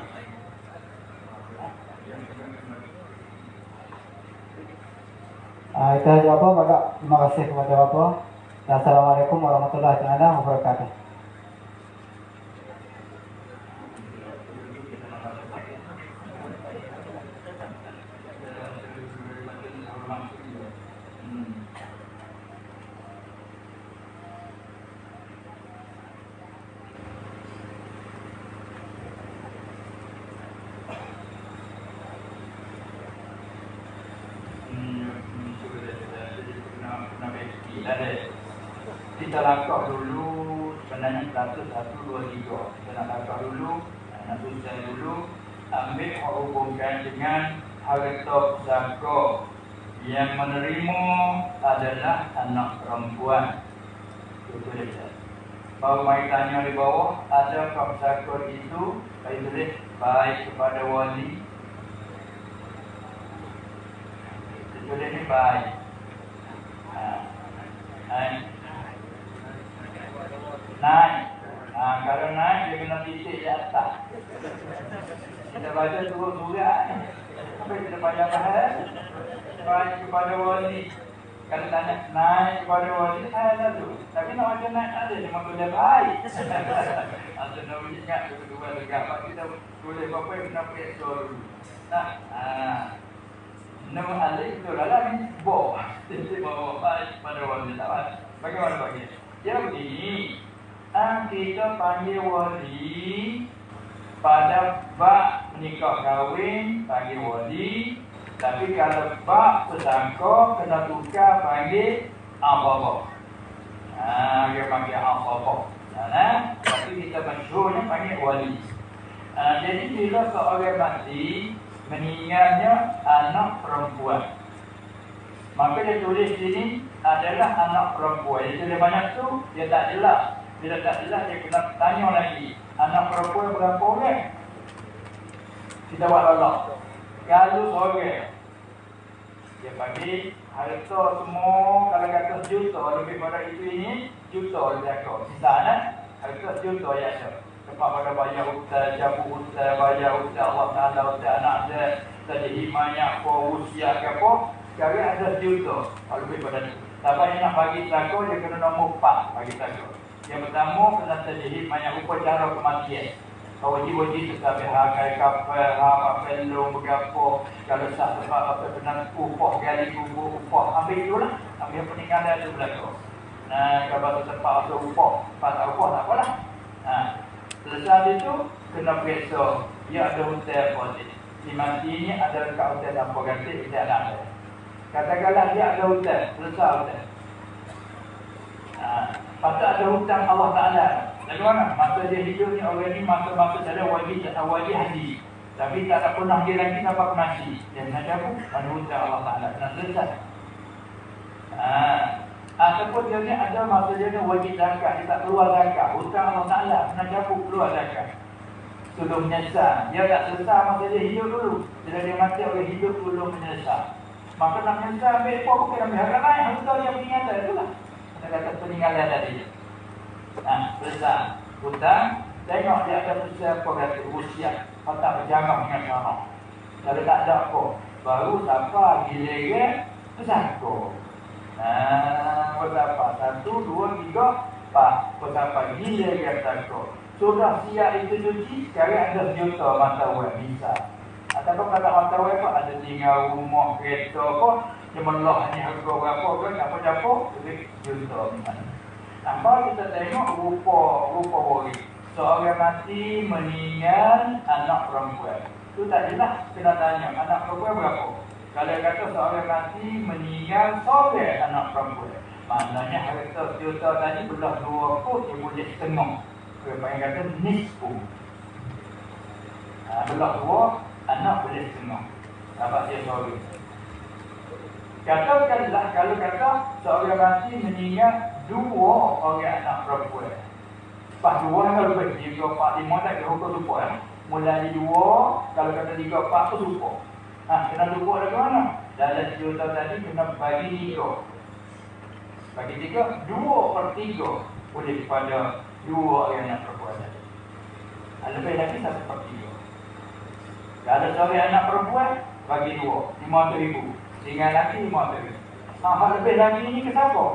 Itu saja Bapak. Maka terima kasih kepada Bapak. Dan Assalamualaikum warahmatullahi wabarakatuh. Kita langkah dulu sebenarnya 1, 2, 3. Kita nak langkah dulu, nak susah dulu, ambil hubungkan dengan harta pusaka yang menerima adalah anak perempuan. Itu dia. Baru mai tanya di bawah, adakah pusaka itu baik kepada wali? Itu dia baik. Naik. Kalau naik dia kena titik di atas. Kita baca turun surat. Apa kita bayar mahal? Baik kepada wali. Kalau tanya naik kepada wali, saya dah tu. Tapi nak macam naik tak ada, cuma boleh baik. Atau nak ingat kedua dekat kita boleh apa yang nak periksa dulu. Nama alik itu adalah bawah. Jadi bawa baik pada wali. Bagaimana bagi? Dia begini. Kita panggil wali pada bab menikah kahwin panggil wali, tapi kalau bab pesangka kena tukar panggil apa-apa. Dia panggil apa-apa. Tapi kita masyhurnya panggil wali. Jadi bila seorang mati meninggalnya anak perempuan, maka dia tulis sini adalah anak perempuan. Jadi dia banyak tu dia tak jelas. Bila tak jelas dia kena tanya lagi, anak perempuan berapa orang? Kita buat lolok. Kalau seorang dia bagi harta semua, kalau kata juta lebih pada itu ini, juta dia kau. Di sana harta juta ya ada. Tempat pada bayar hutang, jabu hutang, bayar hutang Allah Taala, hutang anak dia, tadi himayah apa, usia ke apa, sekarang ada juta. Kalau lebih pada itu. Tapi nak bagi takut dia kena nombor 4 bagi takut. Yang pertama kena terjadi banyak upacara kematian. Wajib-wajib tetapi hargai kapal, apa pelong, berapa. Kalau sah sebab apa benar upah gali kubur, upah ambil itulah. Ambil peninggalan itu berlaku. Kalau tempat atau upah, patah upah tak apalah. Selesai itu kena periksa. Dia ada hutang apa. Si mati ini ada dekat hutang apa ganti, kita nak ada. Katakanlah dia ada hutang, selesai hutang. Patut ada hutang Allah Ta'ala. Bagaimana? Masa dia hidup ni orang ni masa-masa ada wajib haji. Tapi tak ada pernah dia lagi sampai mati. Dan ada apa? Ada hutang Allah Ta'ala. Nak selesai. Ataupun dia ni ada masa dia ni wajib zakat. Dia tak keluar zakat. Hutang Allah Ta'ala. Nak jatuh keluar zakat. Sudah menyesal. Dia tak selesai masa dia hidup dulu. Bila dia mati orang hidup dulu menyesal. Maka nak menyesal ambil apa? Bukan ambil harga lain. Hutang yang meninggal itulah. Kata peninggalan tadi. Besar hutang, tengok dia ada usia apa kata usia, patah berjangkau dengan orang. Kalau tak ada apa, baru siapa gila-gila besarko. Berapa? 1, 2, 3, 4. Berapa gila-gila besarko. Sudah siap itu cuci, sekarang ada juta mata web bisa. Ataupun kalau mata web ada tinggal rumah, kereta pun, cuma loh ni harga berapa kan, apa-apa, duit juta misalnya. Nampak kita tengok rupa wari. Seorang mati meninggal anak perempuan. Itu tak jelas kena tanya anak perempuan berapa. Kalau kata seorang mati meninggal seorang anak perempuan, maknanya harta juta tadi belah 2 kot dia boleh setengah. Yang kata nisfu. Belah 2 anak boleh setengah. Dapat dia seorang. Katakanlah kalau kata seorang mati meninggal 2 orang anak perempuan. Pas 2 kalau lebih 3, 4, 5 tak kira hukum lupa. Mulai 2, kalau kata 3, 4 tu lupa. Kena lupa dari mana? Dalam juta tadi kena bagi 3. Bagi 3, 2/3 boleh kepada 2 orang anak perempuan tadi. Lebih lagi 1/3. Kalau seorang anak perempuan bagi 2, 500,000. Tinggal lagi 500,000. Lebih lagi ini ke siapa?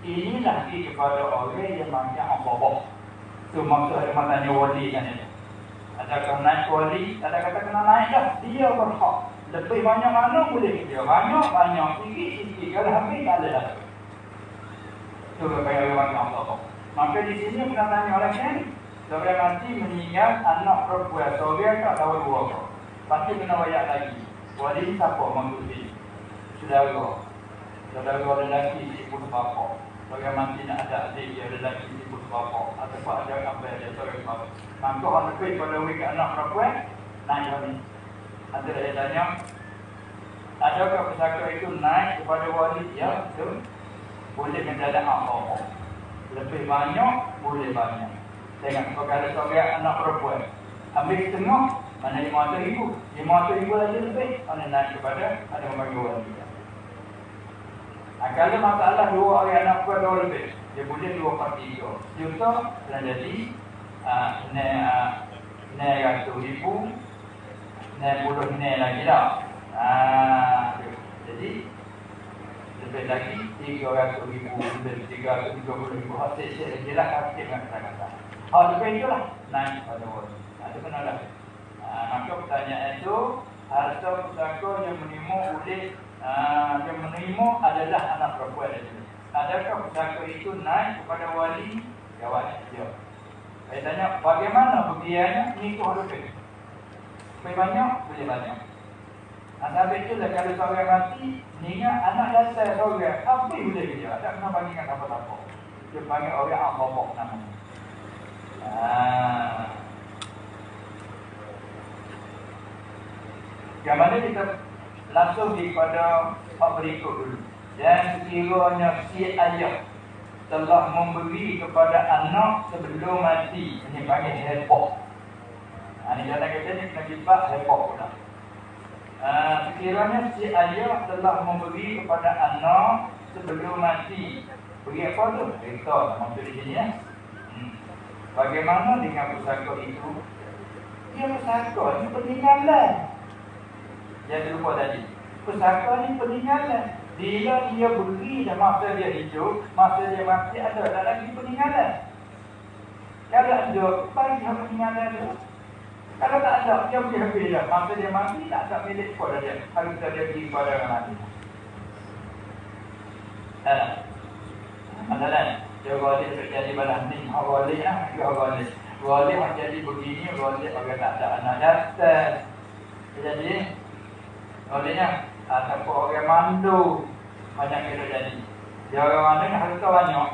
Ini lagi kepada orang yang banyak apa-apa. Itu maksud ada matanya wali kan ini. Adakah naik wali? Ada kata kena naik dah. Dia berhak. Lebih banyak mana boleh dia. Banyak, sikit. Kalau habis tak ada dah. Itu kepada orang banyak apa-apa. Maka di sini kena tanya orang kan. Seorang mati meninggal anak perempuan. Seorang tak tahu 2 orang. Pasti kena bayar lagi. Wali ni siapa maksud ini? Saudara lelaki ibu bapa. Seorang mati nak ada adik dia lelaki ibu bapa. Ataupun ada abang dia seorang bapa. Maka orang lebih pada mereka anak perempuan naik ni. Ada dia tanya, adakah pesaka itu naik kepada wali? Ya, betul. Boleh mendadak apa-apa. Lebih banyak, boleh banyak. Tengok kalau seorang anak perempuan ambil setengah, mana 500,000. 500,000 lagi lebih, mana naik kepada ada membagi wali. Kalau masalah 2 orang anak perempuan 2 lebih, dia boleh 2/3. Juta kena jadi 900,000, 90 lagi dah. Jadi lebih lagi 300,000, lebih 330,000. Hasil jelas hasil dengan kata-kata. Lebih itulah naik pada wali. Itu benar dah. Maka pertanyaan itu, harta pusaka yang menerima adalah anak perempuan itu. Adakah pusaka itu naik kepada wali? Jawab ya. Saya tanya, bagaimana bagiannya? Ini tu harus lebih. Lebih banyak, boleh banyak. Sampai itulah kalau seorang mati, ingat anak dasar seorang, apa boleh dia? Tak kena bagikan apa-apa. Dia panggil orang apa-apa namanya. Yang mana kita langsung kepada hak berikut dulu. Dan sekiranya si ayah telah memberi kepada anak sebelum mati, ini panggil heboh. Ini kata-kata ni kena kipak heboh pula. Sekiranya si ayah telah memberi kepada anak sebelum mati, beri apa tu? Kereta maksud di sini ya. Bagaimana dengan pusaka itu? Dia pusaka ni peninggalan. Jangan lupa tadi, pusaka ni peninggalan. Bila dia beri dan masa dia hidup, masa dia mati ada tak lagi peninggalan. Kalau ada, bagi hak peninggalan tu. Kalau tak ada, dia boleh habis dah. Masa dia mati, tak ada milik kepada dia. Harus dia beri kepada orang mati. Masalah, dia wali terjadi balas ni. Wali lah, dia wali. Wali yang jadi begini, wali orang tak ada anak dasar. Jadi, walinya ataupun orang mandu banyak kita jadi. Dia orang mandu ni harta banyak.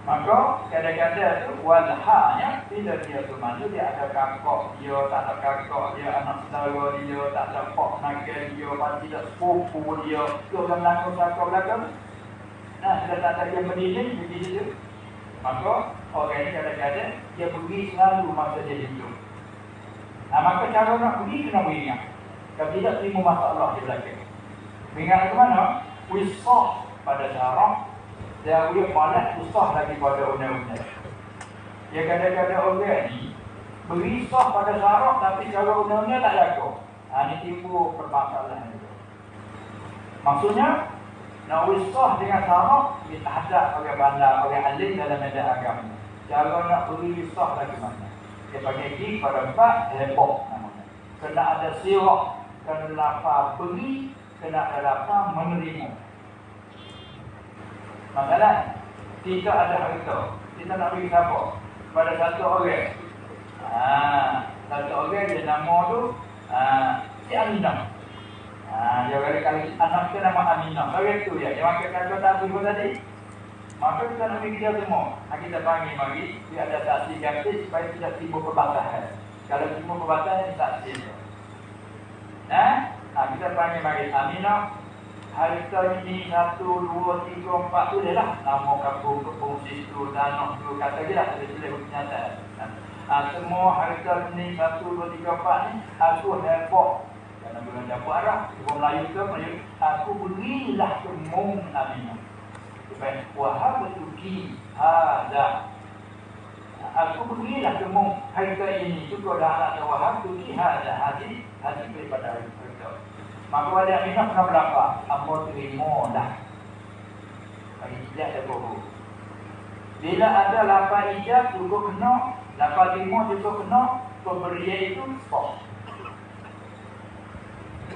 Maka kadang-kadang tu walhanya bila dia tu mandu, dia ada kakak, dia tak ada kakak, dia anak saudara dia, tak ada pak nakal dia, tidak sepupu dia, tu orang belakang belakang. Sudah tak ada yang mendidik begitu. Maka orang ni kadang-kadang dia pergi selalu masa dia hidup. Maka cara nak pergi kena beringat. Kalau tidak terima masalah di belakang. Ingat ke mana? Wisah pada syarak Dan dia malah susah lagi pada undang-undang. Ya kadang-kadang orang ni berisah pada syarat tapi kalau undang-undang tak jaga. Ini timbul permasalahan itu. Maksudnya, nak wisah dengan syarat, kita hadap oleh bandar, oleh alim dalam medan agama. Cara nak berisah lagi mana? Dia pakai gig pada empat, heboh namanya. Kena ada sirah, kena lapar beri, kena ada lapar menerima. Masalah, kita ada harta. Kita nak bagi siapa? Pada satu orang. Satu orang dia nama tu si Aminah. Dia kali anak kita nama Aminah. Bagi tu ya. Dia makan kata tadi tadi. Maka kita nak bagi dia semua. Kita panggil mari. Dia ada saksi ganti supaya tidak timbul perbatasan. Kalau timbul perbatasan, saksi dia. Kita panggil mari Aminah. Harta ini 1, 2, 3, 4 tu dia lah. Nama kampung situ, tanah tu, kata je lah. Ada tulis kenyataan. Semua harta ini 1, 2, 3, 4 ni aku heboh. Kerana bulan dapat arah. Orang Melayu ke Melayu. Aku berilah semua Aminah. Sebab wahab tuki hadha. Aku berilah semua harta ini. Cukup dah anak wahab tuki hadha. Hadis daripada harta. Maka wali Aminah pernah berapa? Amor terima dah. Bagi ijaz ada bohong. Bila ada lapan ijaz cukup kena, lapan terima cukup kena, pemberian itu stop.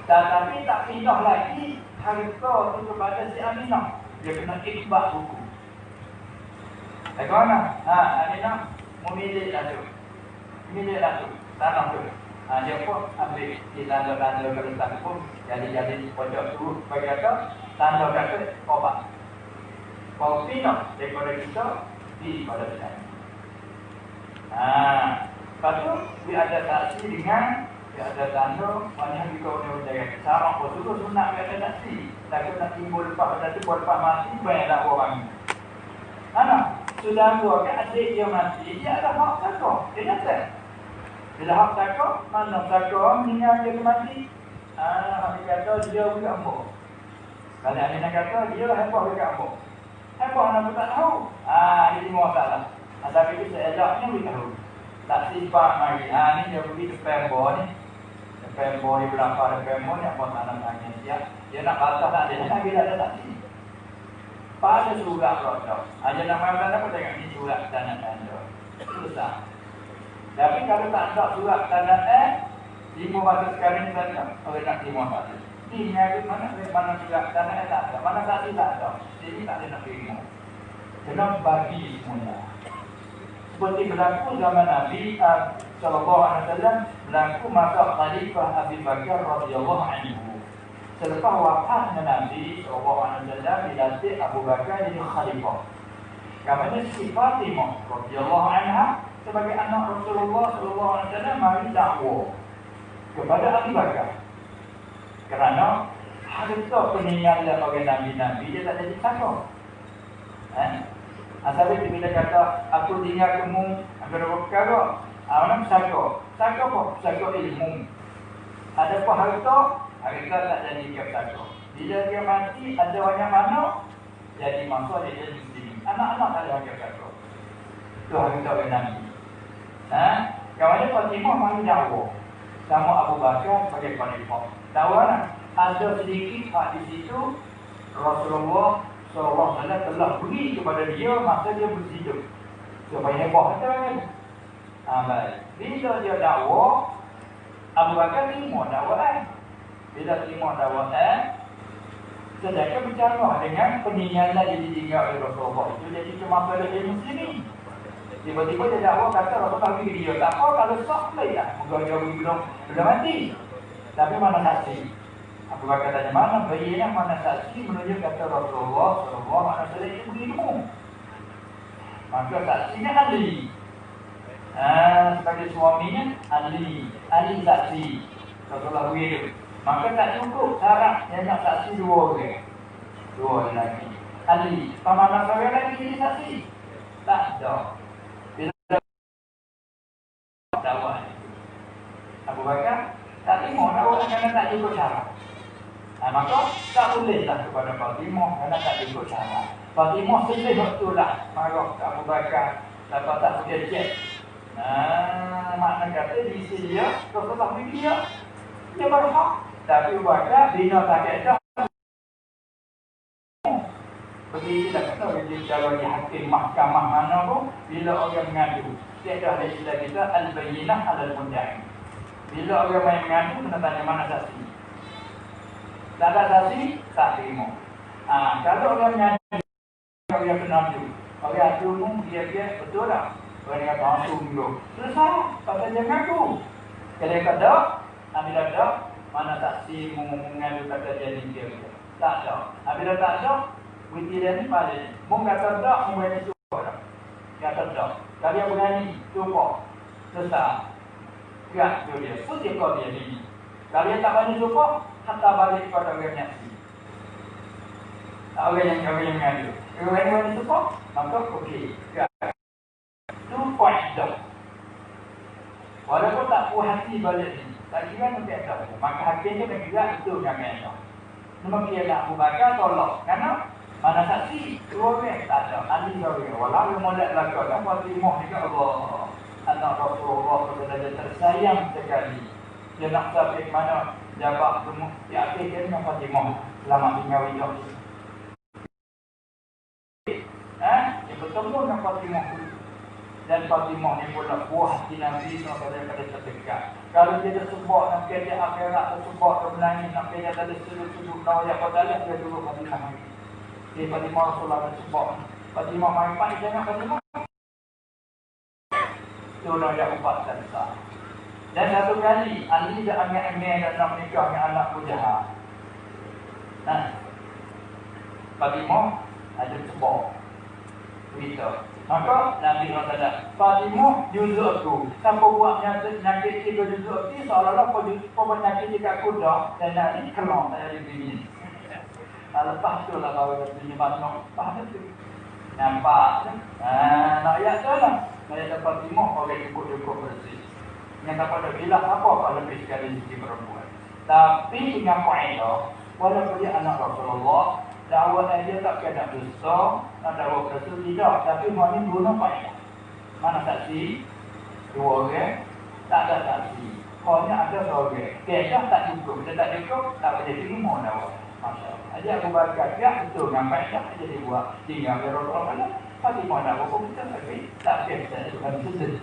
Tetapi tak pindah lagi harta itu kepada si Aminah. Dia kena ikbal buku. Bagaimana? Aminah memilih lah tu. Memilih lah tu. Tanah tu. Dia pun ambil di tanda-tanda kertas pun jadi pojok tu bagi kata tanda kata obat. Kau pindah daripada kita di pada kita. Lepas tu dia ada saksi dengan dia ada tanda mana kita undang-undang sarang pun sunat kata saksi. Takut nak timbul lepas tu lepas mati banyaklah orang. Sudah dua kan adik dia mati dia ada hak takut. Dia kata bila hak takut, mana takut meninggal dia mati. Dia kata dia beri ambo. Kalau Aminah kata dia heboh beri ambo. Heboh nak tak tahu. Ini masalah. Tapi kita elaknya beri tahu. Tak simpan lagi. Ni dia pergi depan bawah ni. Depan bawah ni berapa depan bawah ni apa tanam angin dia. Dia nak batas tak dia nak bila ada saksi. Pada surat roda. Dia nak makan apa tengok ni surat tanda-tanda. Susah. Tapi kalau tak ada surat tanda 5 bahasa sekarang ni tak ada. Orang nak 5 bahasa. Ini ada mana surat tanda tak ada. Mana saksi tak ada. Jadi tak ada nak terima. Kena bagi semuanya. Seperti berlaku zaman Nabi SAW, berlaku masa Khalifah Abu Bakar radhiyallahu anhu. Selepas wafatnya Nabi SAW, dilantik Abu Bakar jadi Khalifah. Kamarnya si Fatimah radhiyallahu anha sebagai anak Rasulullah SAW mari dakwah kepada Abu Bakar. Kerana harta peninggalan oleh Nabi-Nabi dia tak jadi saka. Asal itu bila kata aku tinggal kamu aku ada perkara, orang saka. Saka apa? Saka ilmu. Ada apa harta tak jadi saka. Bila dia mati ada banyak mana jadi masa dia jadi muslim. Anak-anak tak ada harta saka. Itu harta oleh Nabi. Kawannya Fatimah mari dakwah sama Abu Bakar sebagai khalifah. Dakwah ada sedikit di situ Rasulullah SAW telah beri kepada dia masa dia berhidup supaya hebat kan. Baik. Bila dia dakwah Abu Bakar terima dakwah. Bila terima dakwah sedangkan bercara dengan peninggalan yang ditinggal oleh Rasulullah itu jadi kemapanan dia muslimin. Tiba-tiba dia dakwah kata Rasulullah bagi dia. Tak apa kalau sok boleh tak? Moga dia belum mati. Tapi mana saksi? Abu Bakar tanya mana bayinya mana saksi menunjuk kata Rasulullah SAW itu berilmu. Maka saksinya Ali. Sebagai suaminya Ali saksi. Rasulullah begitu. Maka tak cukup syarat yang nak saksi 2 orang. 2 lagi. Ali. Pamanah saya lagi jadi saksi. Tak ada. Dakwah Abu Bakar tak terima dakwah kerana tak cukup syarat. Maka tak bolehlah kepada Fatimah kerana tak ikut syarat. Fatimah sedih waktu lah marah ke Abu Bakar, lepas tak boleh cek. Makna kata di sini dia, Rasulullah dia berhak. Tapi Abu Bakar bina takut dah. Begitu dah kata bila kalau di hakim mahkamah mana pun, bila orang mengadu, tiada ada istilah kita al-bayyinah al-mudda'i. Bila orang main mengadu, kena tanya mana saksi. Tak ada saksi, tak terima. Kalau orang mengadu, orang kena adu. Orang adu pun dia betul tak? Orang kata langsung dulu. Selesai, pasal dia mengaku. Kalau dia kata, bila ada, mana saksi mengadu kata dia ni dia. Tak ada. Bila tak ada, Witi dia ni balik. Mung kata tak, mung berani cuba tak. Kata tak. Kalau dia berani, cuba. Selesai. Gerak tu dia. Putih kau dia ni. Kalau dia tak berani cuba, hantar balik kepada orang yang nyaksi. Orang yang mengadu. Orang yang berani cuba, maka okey. Gerak. Tu point dah. Walaupun tak puas hati balik ni. Tak kira nanti ada. Maka hakim dia bergerak itu yang mengajar. Cuma dia nak Abu Bakar tolak. Kenapa? Mana saksi? Dua orang tak ada. Ali orang. Walau yang molek belakang kan Fatimah juga Allah. Anak Rasulullah saudara tersayang sekali. Dia nak sampai ke mana? Jawab semua. Dia akhirnya dengan Fatimah. Selamat tinggal hidup. Dia bertemu dengan Fatimah. Dan Fatimah ni pula buah hati Nabi SAW daripada terdekat. Kalau dia tersebut nak kerja akhirat, tersebut kemenangan, nak kerja tadi sudut-sudut nawayah padalah, dia dulu Fatimah ni. Fatimah Rasulullah tersebut. Fatimah main panik jangan Fatimah. Itu nawayah ubat tersebut. Dan satu kali, Ali dah angin-angin dan nak menikah dengan anak Bujahah. Fatimah ada tersebut. Twitter. Maka Nabi kata, Fatimah juzuk aku. Siapa buat nyakit tiga juzuk ni, seolah-olah kau penyakit tiga kuda dan Nabi kelong saya di sini. Lepas tu lah kalau dia punya masuk. Lepas tu nampak. Nak ayat tu lah. Saya dapat Fatimah orang cukup-cukup bersih. Yang tak pada bilang apa lebih sekali sisi perempuan. Tapi dengan kaedah, walaupun dia anak Rasulullah, dakwah dia tak kena dosa, nak dakwah Rasul tidak. Tapi orang ni guna faedah. Mana saksi? Dua orang. Tak ada saksi. Hanya ada seorang. Kedah tak cukup. Bila tak cukup, tak boleh terima dakwah. Masya Allah. Ajar Abu Bakar dia betul dengan faedah dia dibuat. Tinggal dari Rasulullah mana? Fatimah dakwah pun kita tapi tak biasa. Bukan sedih.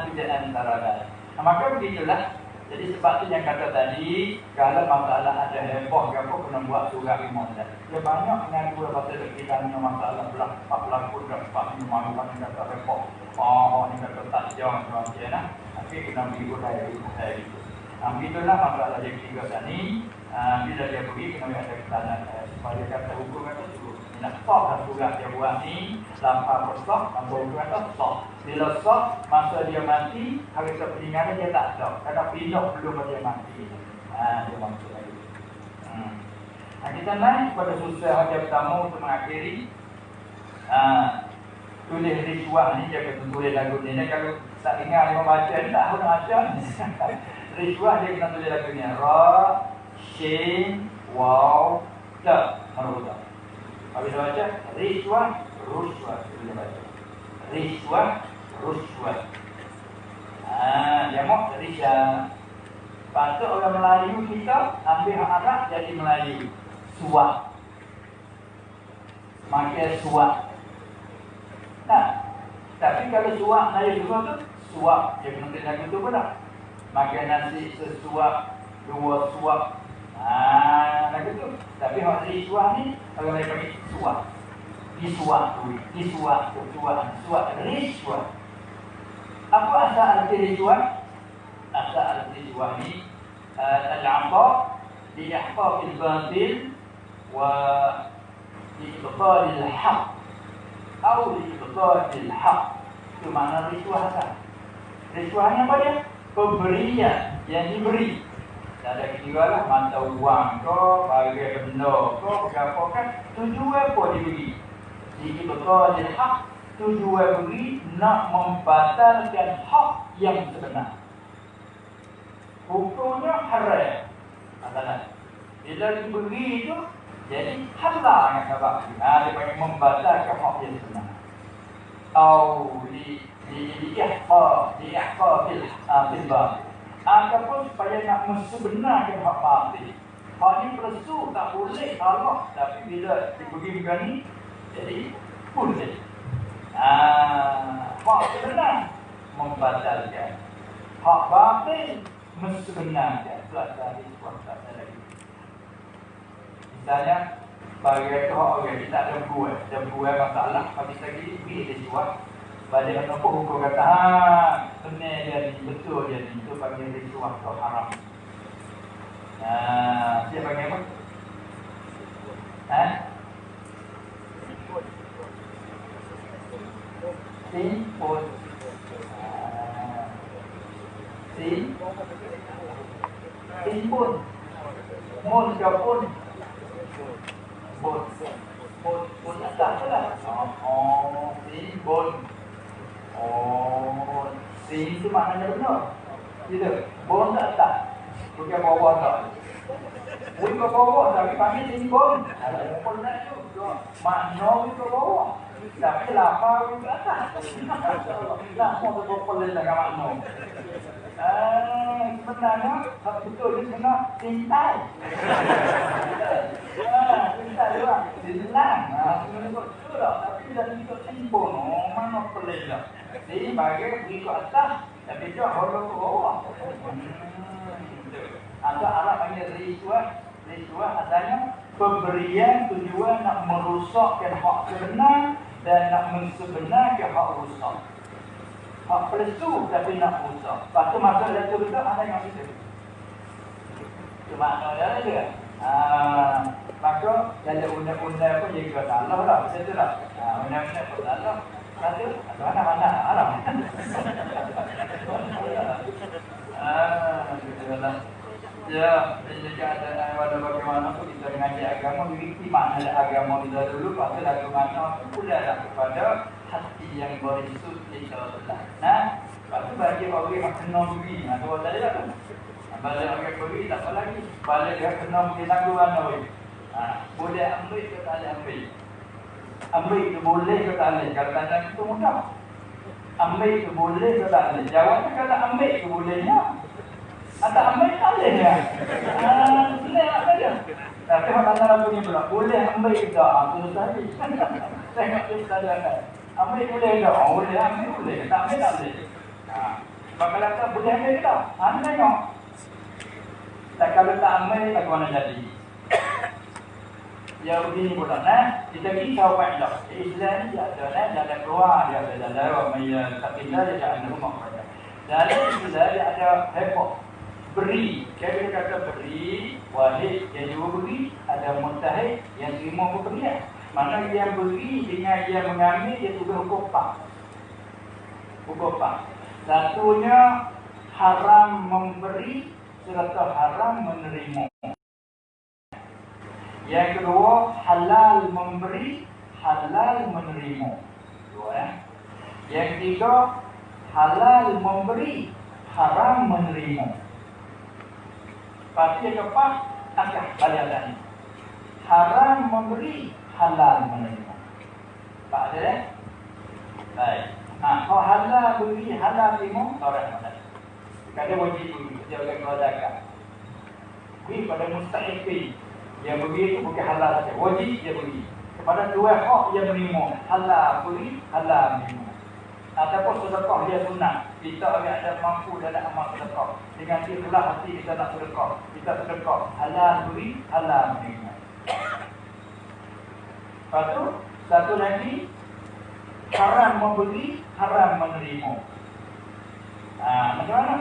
Tidak antara lain. Maka begitulah. Jadi sebab tu yang kata tadi, kalau masalah ada heboh ke apa, kena buat surat iman dah. Dia banyak mengaku lepas tu kita punya masalah belah, apa pun dapat minum makan yang kata heboh. Ni kata tak jauh macam nak. Tapi kena pergi dari itu. Begitulah masalah yang ketiga tadi. Bila dia pergi, kena ada kesalahan. Supaya kata hukum kata suruh. Nak stop surat dia buat ni, tanpa berstop, tanpa hukum kata stop. Bila stop, masa dia mati, hari sepeninggalan dia tak stop. Kerana pindah belum dia mati. Dia mati lagi. Kita naik kepada susah hadiah pertama untuk mengakhiri. Tulis risuah ni, dia kena tulis lagu ni. Kalau tak ingat dia membaca ni, tak tahu nak baca ni. Risuah dia kena tulis lagu ni. Ra, Shin, Waw, Ta. Marudah. Habis dia baca, risuah, ruswah. Dia baca. Risuah, ruswah. Dia mau risah. Patut orang Melayu kita ambil hak Arab jadi Melayu. Suap. Makan suap. Tapi kalau suap Melayu semua tu, suap. Dia kena tulis lagu tu pun tak. Makan nasi sesuap, dua suap. Lagu tu. Tapi hak risuah ni, orang lain panggil suap. Disuap tu, disuap tu, suap, risuah. Apa asal arti risuah? Asal arti risuah ni al-'ata li-ihqaq al-batil wa li-ibtal al-haq atau li-ibtal al-haq. Itu makna risuah asal. Risuah ni apa dia? Pemberian yang diberi. Tak ada kira lah, mata wang ke, bagai benda ke, berapa kan, tujuan apa diberi? Jadi betul jadi hak, tujuan beri nak membatalkan hak yang sebenar. Hukumnya haram. Masalah. Bila diberi itu, jadi halah dengan sebab dia panggil membatalkan hak yang sebenar. Atau diihfa fil batil. Ataupun supaya nak mensebenarkan hak batil. Hak ni perlu tak boleh Allah, tapi bila diberi begini, jadi boleh. Hak sebenar membatalkan. Hak batil mensebenarkan. Pelajari kuasa lagi. Misalnya, bagi orang kita ada buat masalah, bagi lagi beri dia jual. Balik apa hukum kata, benar dia ni, betul dia ni, itu panggil risuah atau haram. Dia panggil apa? Timpun. Timpun. Mun ke pun. Pun atas lah. Timpun. Si itu maknanya benar. Gitu. Bon tak atas. Bukan bawah tak. Wih ke bawah tapi panggil timpun. Ada pun nak juga. Makna ke bawah. Tapi lapar ke atas. Nah, mau berpoleh dengan makna. Sebenarnya betul dia sebenar cintai. Cintai juga. Diselang. Sebenarnya betul tak. Tapi dah ikut timpun. Mana pelih tak. Jadi bagi ikut atas. Tapi dia horor ke bawah. Atau Arab panggil risuah. Risuah asalnya pemberian tujuan nak merosakkan hak sebenar dan nak mensebenarkan hak rusak. Hak palsu tapi nak rusak. Lepas tu masuk dalam tu betul ada yang itu. Itu maknanya dia. Maka dalam undang-undang pun dia kata Allah lah. Betul tak? Undang-undang pun Allah. Satu, mana Arab. Ya, jadi ada walau bagaimana pun kita mengaji agama, mengerti makna agama kita dulu, pasal agama pula kepada hati yang berisut kita telah. Nah, lepas tu bagi orang yang kena beri, tu tadi lah tu. Balik orang beri tak apa lagi. Balik dia kena beri lagu mana weh. Boleh ambil ke tak boleh ambil. Ambil tu boleh ke tak boleh. Kalau tanya itu mudah. Ambil tu boleh ke tak boleh. Jawabnya kalau ambil tu bolehnya. Atau ambil tak boleh ya. Boleh apa dia? Tapi kalau tanya lagu ni pula, boleh ambil ke tak? Itu tadi. Tengok dia tadi kan. Ambil boleh ke? Boleh ambil boleh. Tak ambil tak boleh. Maka kata boleh ambil ke tak? Tengok. Tak kalau tak ambil, tak mana jadi. Ya begini pula, kita risau banyak. Islam dia ada jalan keluar, dia ada jalan maya kapilah dia ada rumah pada. Jalan Islam dia ada heboh. Beri, kita kata beri, wahid yang juga beri, ada mustahil yang terima pemberian. Mana yang beri dengan yang mengambil dia juga hukum pak. Hukum pak. Satunya haram memberi serta haram menerima. Yang kedua halal memberi, halal menerima. Dua ya. Yang ketiga halal memberi, haram menerima. Pasti yang keempat agak balik ni. Haram memberi, halal menerima. Pak ada ya? Baik. Kalau halal beri, halal terima, orang mana? Kadang wajib beri, dia akan keluarkan. Beri pada mustahil beri. Yang beri itu bukan halal saja. Wajib dia beri. Kepada dua hak yang menerima. Halal beri, halal menerima. Ataupun sedekah dia sunat. Kita ada mampu dan nak amal sedekah. Dengan ikhlas hati kita nak sedekah. Kita sedekah. Halal beri, halal menerima. Lepas tu, satu lagi. Haram memberi, haram menerima. Macam mana?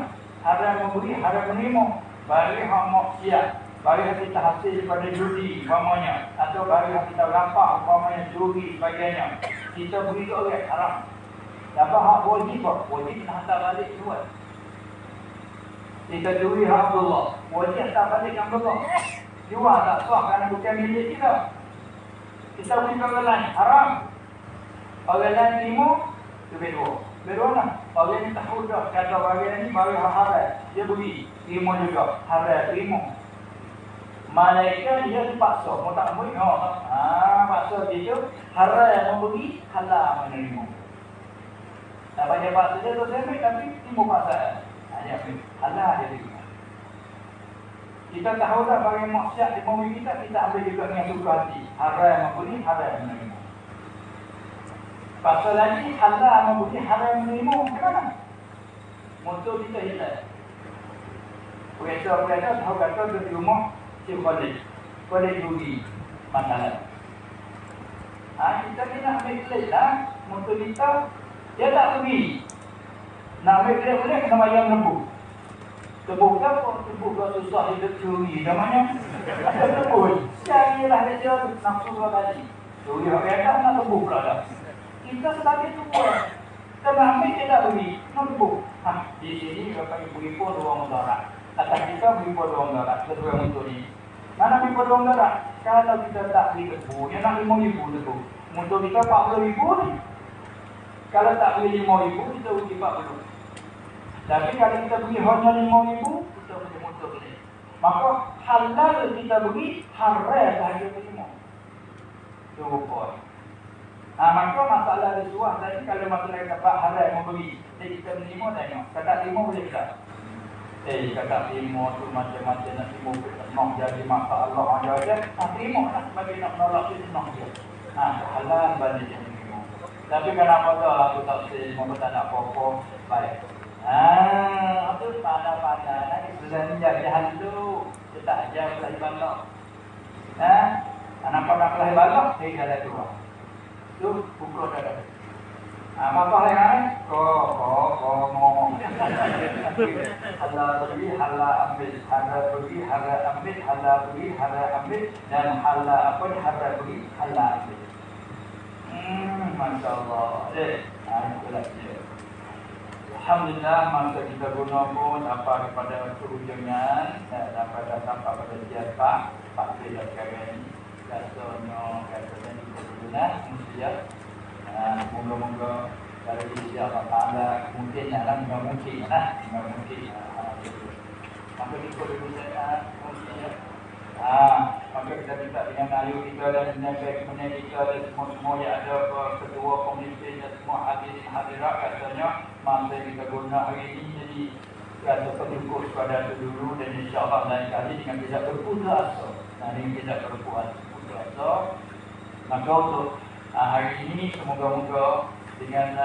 Haram memberi, haram menerima. Bagi hak maksiat. Bagi hak kita hasil daripada judi, umpamanya. Atau bagi hak kita rampak, umpamanya juri, sebagainya. Kita beri ke orang haram. Dapat hak wajib, wajib nak hantar balik jual. Kita juri hak Allah, wajib hantar balik yang Allah. Jual tak sah kerana bukan milik kita. Kita beri ke orang lain, haram. Orang lain terima, itu berdua. Berdua lah. Orang ni tahu dah, kata bagian ni bagi hak haram. Dia beri, terima juga. Haram, terima. Malaikat dia dipaksa, mau tak mau, paksa gitu, haram memberi, halal menerima. Tak banyak paksa dia tu semai tapi timbul paksaan. Dia halal dia terima. Kita tahu dah bagi maksiat di bumi kita ambil juga dengan suka hati. Haram memberi, haram menerima. Pasal lagi halal memberi, haram menerima, kenapa? Motor kita hilang. Kereta tahu kata di rumah si kolej rugi masalah. Kita kena ambil kelik lah. Motor kita dia tak rugi. Nak ambil kelik boleh kena bayar lembu. Lembu apa? Lembu kau susah hidup curi namanya. Lembu. Janganlah dia nafsu dua kali. Curi kereta nak lembu pula dah. Kita sebagai tua kena ambil dia tak rugi. Nak lembu. Di sini berapa ibu-ibu ruang mudarat. Atas kita beri podong darat, kedua motor ni. Mana beri podong darat? Kalau kita tak beri lembu, dia nak RM5,000 tu. Motor kita RM40,000 ni. Kalau tak beri RM5,000, kita beri RM40,000. Tapi kalau kita beri hanya RM5,000, kita beri motor ni. Maka halal kita beri, haram sahaja terima. Itu rupanya. Maka masalah rasuah tadi, kalau masalah dapat haram memberi, jadi kita menerima tengok. Kata terima boleh tak? Kata terima tu macam-macam nak terima nak jadi masa Allah aja. Terima nak bagi nak menolak tu senang dia. Halal bagi dia terima. Tapi kenapa tu aku tak terima, tak nak apa-apa baik. Itu pandai-pandai nak sebenarnya jahat tu. Dia tak ajar kelahi balak. Nampak nak kelahi balak, dia dah keluar. Tu pukul dah. Apa yang lain? Kau ngomong. Halal beri, halal ambil, halal beri, halal ambil, halal beri, halal ambil, dan halal apa ni? Halal beri, halal ambil. Masya Allah. Itulah dia. Alhamdulillah, masa kita guna pun apa kepada kehujangan dan dapat datang pada siapa Pak Bila sekarang ini. Katanya kita guna mesti. Moga-moga kalau dia apa ada mungkin dalam mungkin mungkin maka kita berusaha mungkin maka kita minta dengan ayu kita dan dengan baik kita dan semua yang ada ketua komisi dan semua hadirin hadirat katanya masa kita guna hari ini jadi rasa penyukur kepada itu dulu dan insyaAllah lain kali dengan tidak berputus asa dengan tidak berputus asa maka untuk hari ini semoga-moga dengan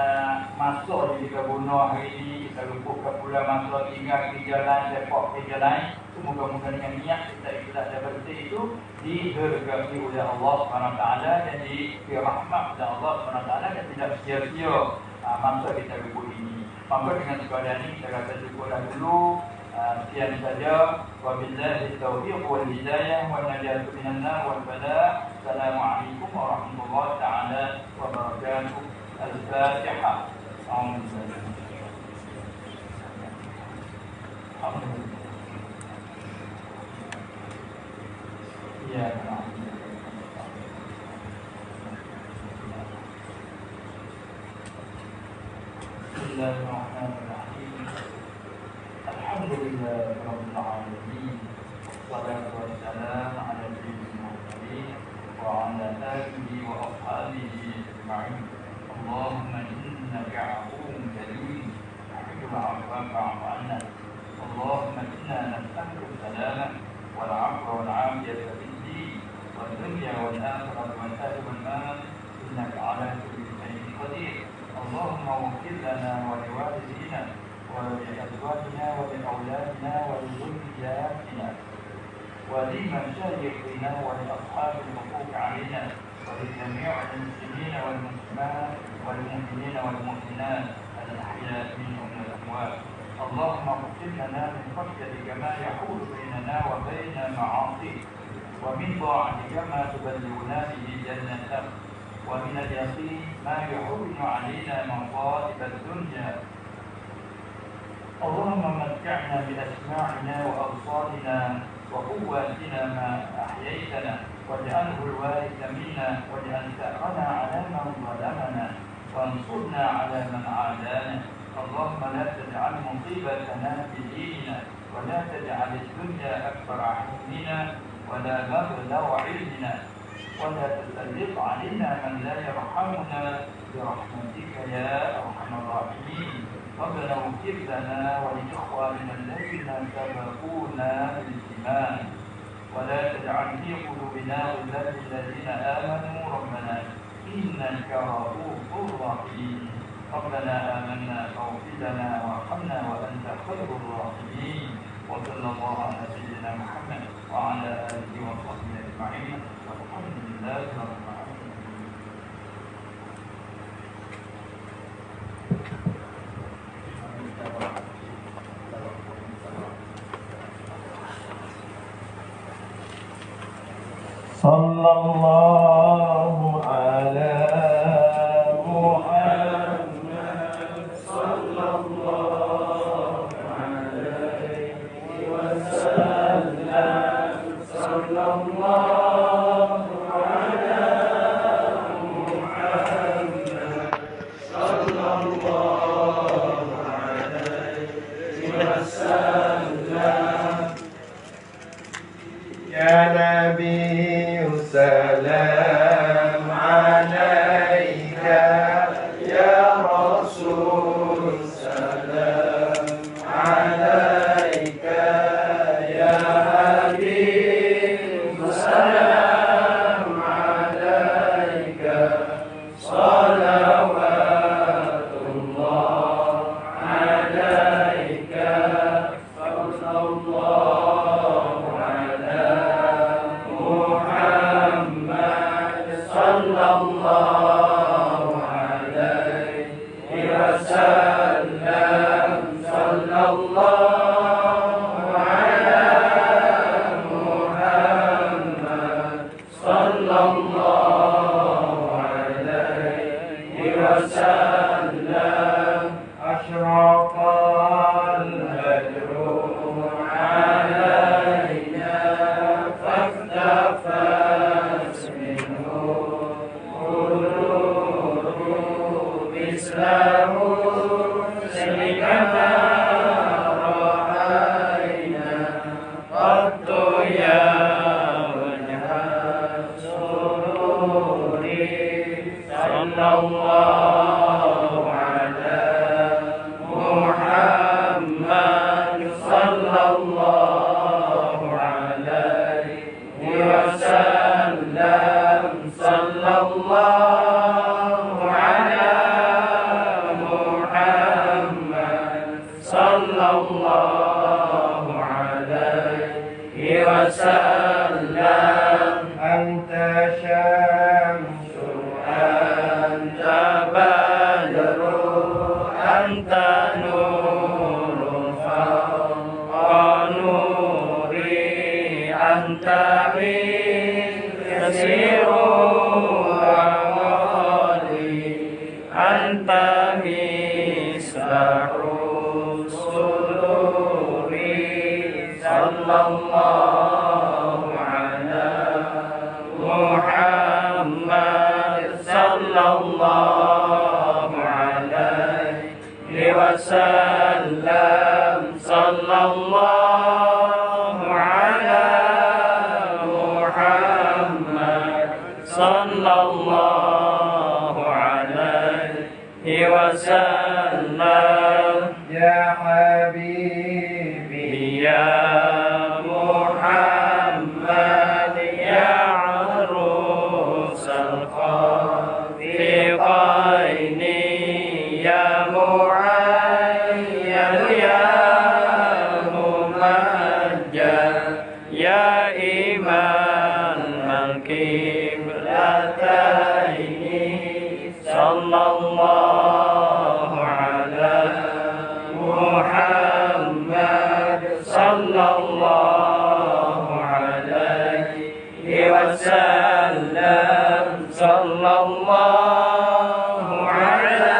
masuk di kita bunuh hari ini kita lupakan pula masuk tinggal di jalan sepak di jalan semoga-moga dengan niat kita ikhlas dan bersih itu dihargai oleh Allah SWT dan dirahmat oleh Allah SWT dan tidak sia-sia masa kita lupa ini. Maka dengan sekadar ini saya rasa cukuplah dulu. Sekian saja. Wabillahi taufiq wal hidayah wal najatu minan nar wal bala. Assalamualaikum warahmatullahi taala wabarakatuh. Al-Fatihah. Ya, Bismillahirrahmanirrahim. Alhamdulillah rabbil alamin. Wassalatu wassalamu ala sayyidil mursalin wa ala alihi wa ashabihi ajma'in. Allahumma innaka 'afuwwun karim tuhibbul 'afwa fa'fu 'anna. Allahumma inna nas'aluka as-salama wal 'afwa wal 'afiyata fid din wad dunya wal akhirati wal ajri wal mal innaka 'ala kulli shay'in qadir. اللهم اغفر لنا ولوالدينا ولأزواجنا ولأولادنا ولذرياتنا ولمشايخنا ولأصحاب الحقوق علينا ولجميع المسلمين والمسلمات والمؤمنين والمؤمنات الأحياء منهم والأموات. اللهم اغفر لنا من خشيتك ما يحول بيننا وبين معاصيك ومن طاعتك ما تبلغنا به جنتك ومن اليقين ما يحول علينا مصائب الدنيا. اللهم متعنا بأسماعنا وأبصارنا وقواتنا ما أحييتنا واجعله الوارث منا واجعل ثأرنا على من ظلمنا وانصرنا على من عادانا. اللهم لا تجعل مصيبتنا في ديننا ولا تجعل الدنيا أكبر همنا ولا مبلغ علمنا ولا تسلط علينا من لا يرحمنا برحمتك يا أرحم الراحمين. ربنا اغفر لنا ولإخواننا الذين سبقونا بالإيمان ولا تجعل في قلوبنا غلا للذين آمنوا ربنا إنك رؤوف رحيم. ربنا آمنا فاغفر لنا وارحمنا وأنت خير الراحمين. وصلى الله على سيدنا محمد وعلى آله وصحبه أجمعين والحمد لله رب العالمين. صلى الله على محمد صلى الله عليه وسلم صلى الله على محمد صلى الله عليه وسلم. يا نبي سلام عليك يا رسول سلام عليك يا حبيب سلام عليك صلوات الله عليك صلى الله على محمد صلى الله عليه وسلم صلى الله على محمد صلى الله عليه وسلم. أشرق البدر علينا فاختفت منه نور مثله كما رأينا قط يا وجه السرور. صلى الله على محمد صلى الله عليه وسلم صلى الله على محمد صلى الله عليه وسلم. أنت شمس أنت بدر أنت نور فوق نوري أنت يسير وغالي أنت مصباح الصدور. صلى الله على محمد صلى الله عليه وسلم صلى الله على محمد صلى الله عليه وسلم. يا حبيبي يا محمد يا عروس الخافقين يا معين يا ممجد يا إمام القبلتين. صلى الله على محمد صلى الله عليه وسلم صلى الله على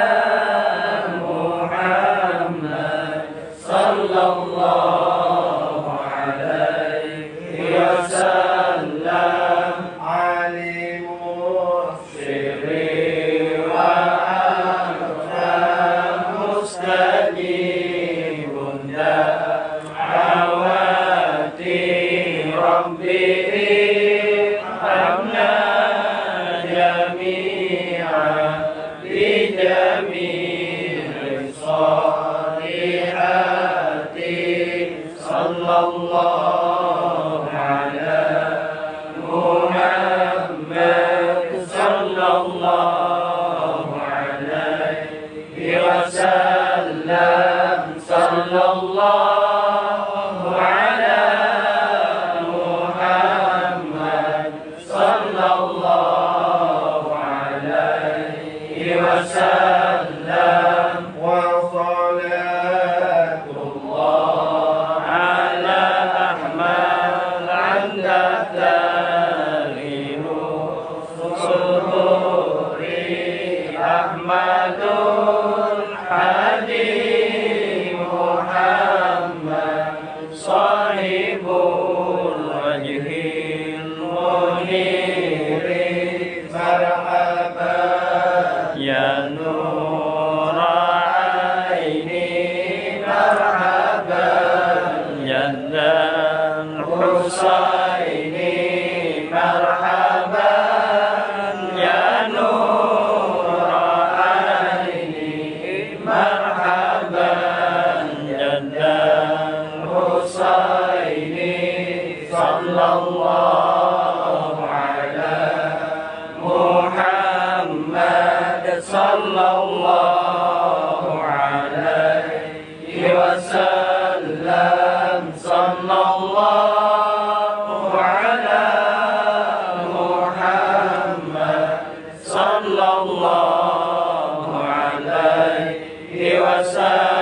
محمد صلى الله عليه وسلم. عليم السر وأنت مستجيب دعوات ربي وسلم